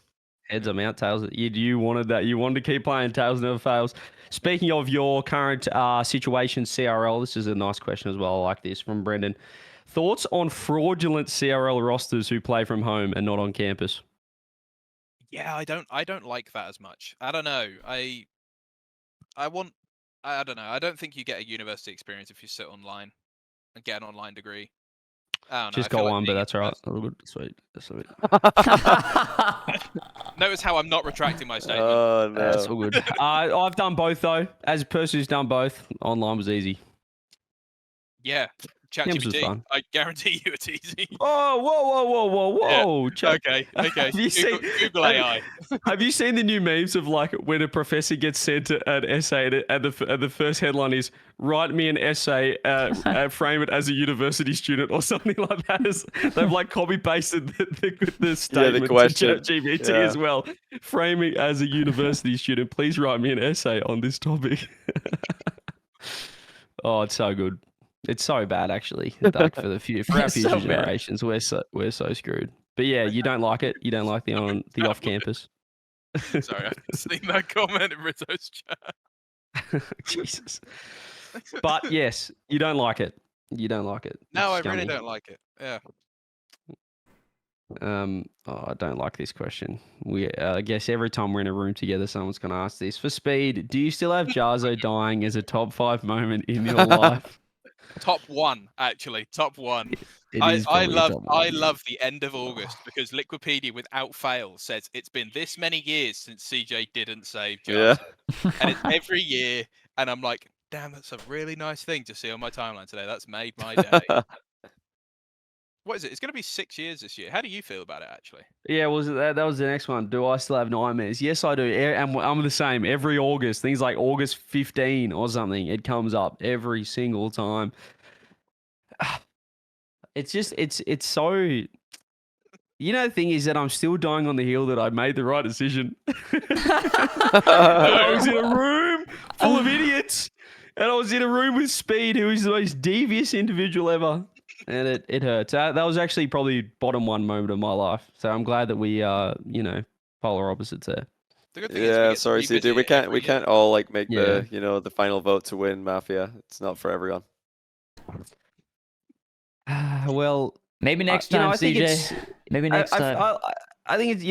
[SPEAKER 2] Heads I'm out. Tails. You wanted that. You wanted to keep playing. Tails never fails. Speaking of your current situation, CRL. This is a nice question as well. I like this from Brendan. Thoughts on fraudulent CRL rosters who play from home and not on campus?
[SPEAKER 3] Yeah, I don't like that as much. I don't know. I don't know. I don't think you get a university experience if you sit online and get an online degree. I don't know.
[SPEAKER 2] Just got one, but that's all right. A little bit sweet. Sweet.
[SPEAKER 3] Notice how I'm not retracting my statement.
[SPEAKER 4] Oh, no.
[SPEAKER 2] That's all good. I've done both, though. As a person who's done both, online was easy.
[SPEAKER 3] Yeah.
[SPEAKER 2] Camps was
[SPEAKER 3] ChatGPT,
[SPEAKER 2] fun.
[SPEAKER 3] I guarantee you it's easy.
[SPEAKER 2] Oh, whoa.
[SPEAKER 3] Okay.
[SPEAKER 2] Have you seen,
[SPEAKER 3] Google AI.
[SPEAKER 2] Have you seen the new memes of like when a professor gets sent an essay and the first headline is "Write me an essay, frame it as a university student" or something like that? They've like copy pasted the statement to ChatGPT as well. Frame it as a university student. Please write me an essay on this topic. Oh, it's so good. It's so bad, actually. Like for our future generations, we're so screwed. But yeah, you don't like it. You don't like the off campus.
[SPEAKER 3] Sorry, I've seen that comment in Rizzo's chat.
[SPEAKER 2] Jesus. But yes, you don't like it. You don't like it.
[SPEAKER 3] No, I really don't like it. Yeah.
[SPEAKER 2] I don't like this question. I guess every time we're in a room together, someone's going to ask this. For Speed, do you still have Jarzo dying as a top 5 moment in your life?
[SPEAKER 3] Top 1, actually. Top 1. I love the end of August because Liquipedia, without fail, says it's been this many years since CJ didn't save Jarzo. Yeah. And it's every year, and I'm like, damn, that's a really nice thing to see on my timeline today. That's made my day. What is it? It's going to be 6 years this year. How do you feel about it, actually?
[SPEAKER 2] Yeah, that was the next one. Do I still have nightmares? Yes, I do. And I'm the same. Every August, things like August 15 or something, it comes up every single time. It's just, it's so... You know, the thing is that I'm still dying on the hill that I made the right decision. I was in a room full of idiots, and I was in a room with Speed, who is the most devious individual ever. And it hurts. That was actually probably bottom 1 moment of my life. So I'm glad that we are, polar opposites there.
[SPEAKER 4] Yeah, sorry, CD. We can't all like make the final vote to win Mafia. It's not for everyone.
[SPEAKER 1] Well, maybe next time, CJ. Maybe next time.
[SPEAKER 2] I think it's the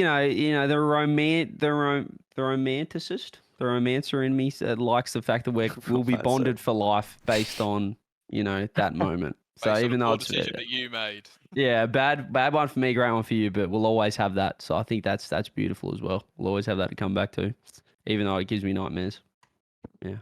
[SPEAKER 2] romanticist, the romancer in me likes the fact that we'll be bonded for life based on that moment. So even though it's
[SPEAKER 3] decision that you made,
[SPEAKER 2] bad one for me, great one for you, but we'll always have that. So I think that's beautiful as well. We'll always have that to come back to, even though it gives me nightmares. Yeah.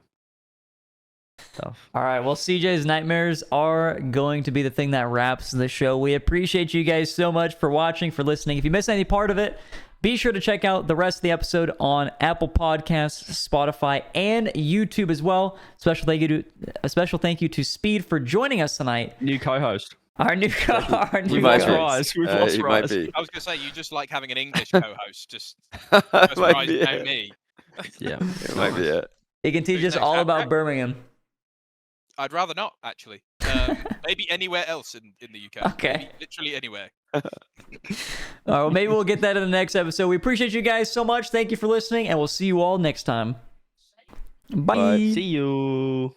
[SPEAKER 2] Tough.
[SPEAKER 1] All right. Well, CJ's nightmares are going to be the thing that wraps the show. We appreciate you guys so much for watching, for listening. If you missed any part of it, be sure to check out the rest of the episode on Apple Podcasts, Spotify, and YouTube as well. A special thank you to Speed for joining us tonight.
[SPEAKER 2] New co-host.
[SPEAKER 1] Our new co-host.
[SPEAKER 2] We've lost Rise. I was
[SPEAKER 3] going to say, you just like having an English co-host. Just Rise and me.
[SPEAKER 2] Yeah,
[SPEAKER 4] it might be it.
[SPEAKER 1] He can teach us all about Birmingham.
[SPEAKER 3] I'd rather not, actually. Maybe anywhere else in the UK.
[SPEAKER 1] Okay.
[SPEAKER 3] Maybe literally anywhere.
[SPEAKER 1] All right, well, maybe we'll get that in the next episode. We appreciate you guys so much. Thank you for listening, and we'll see you all next time. Bye.
[SPEAKER 2] See you.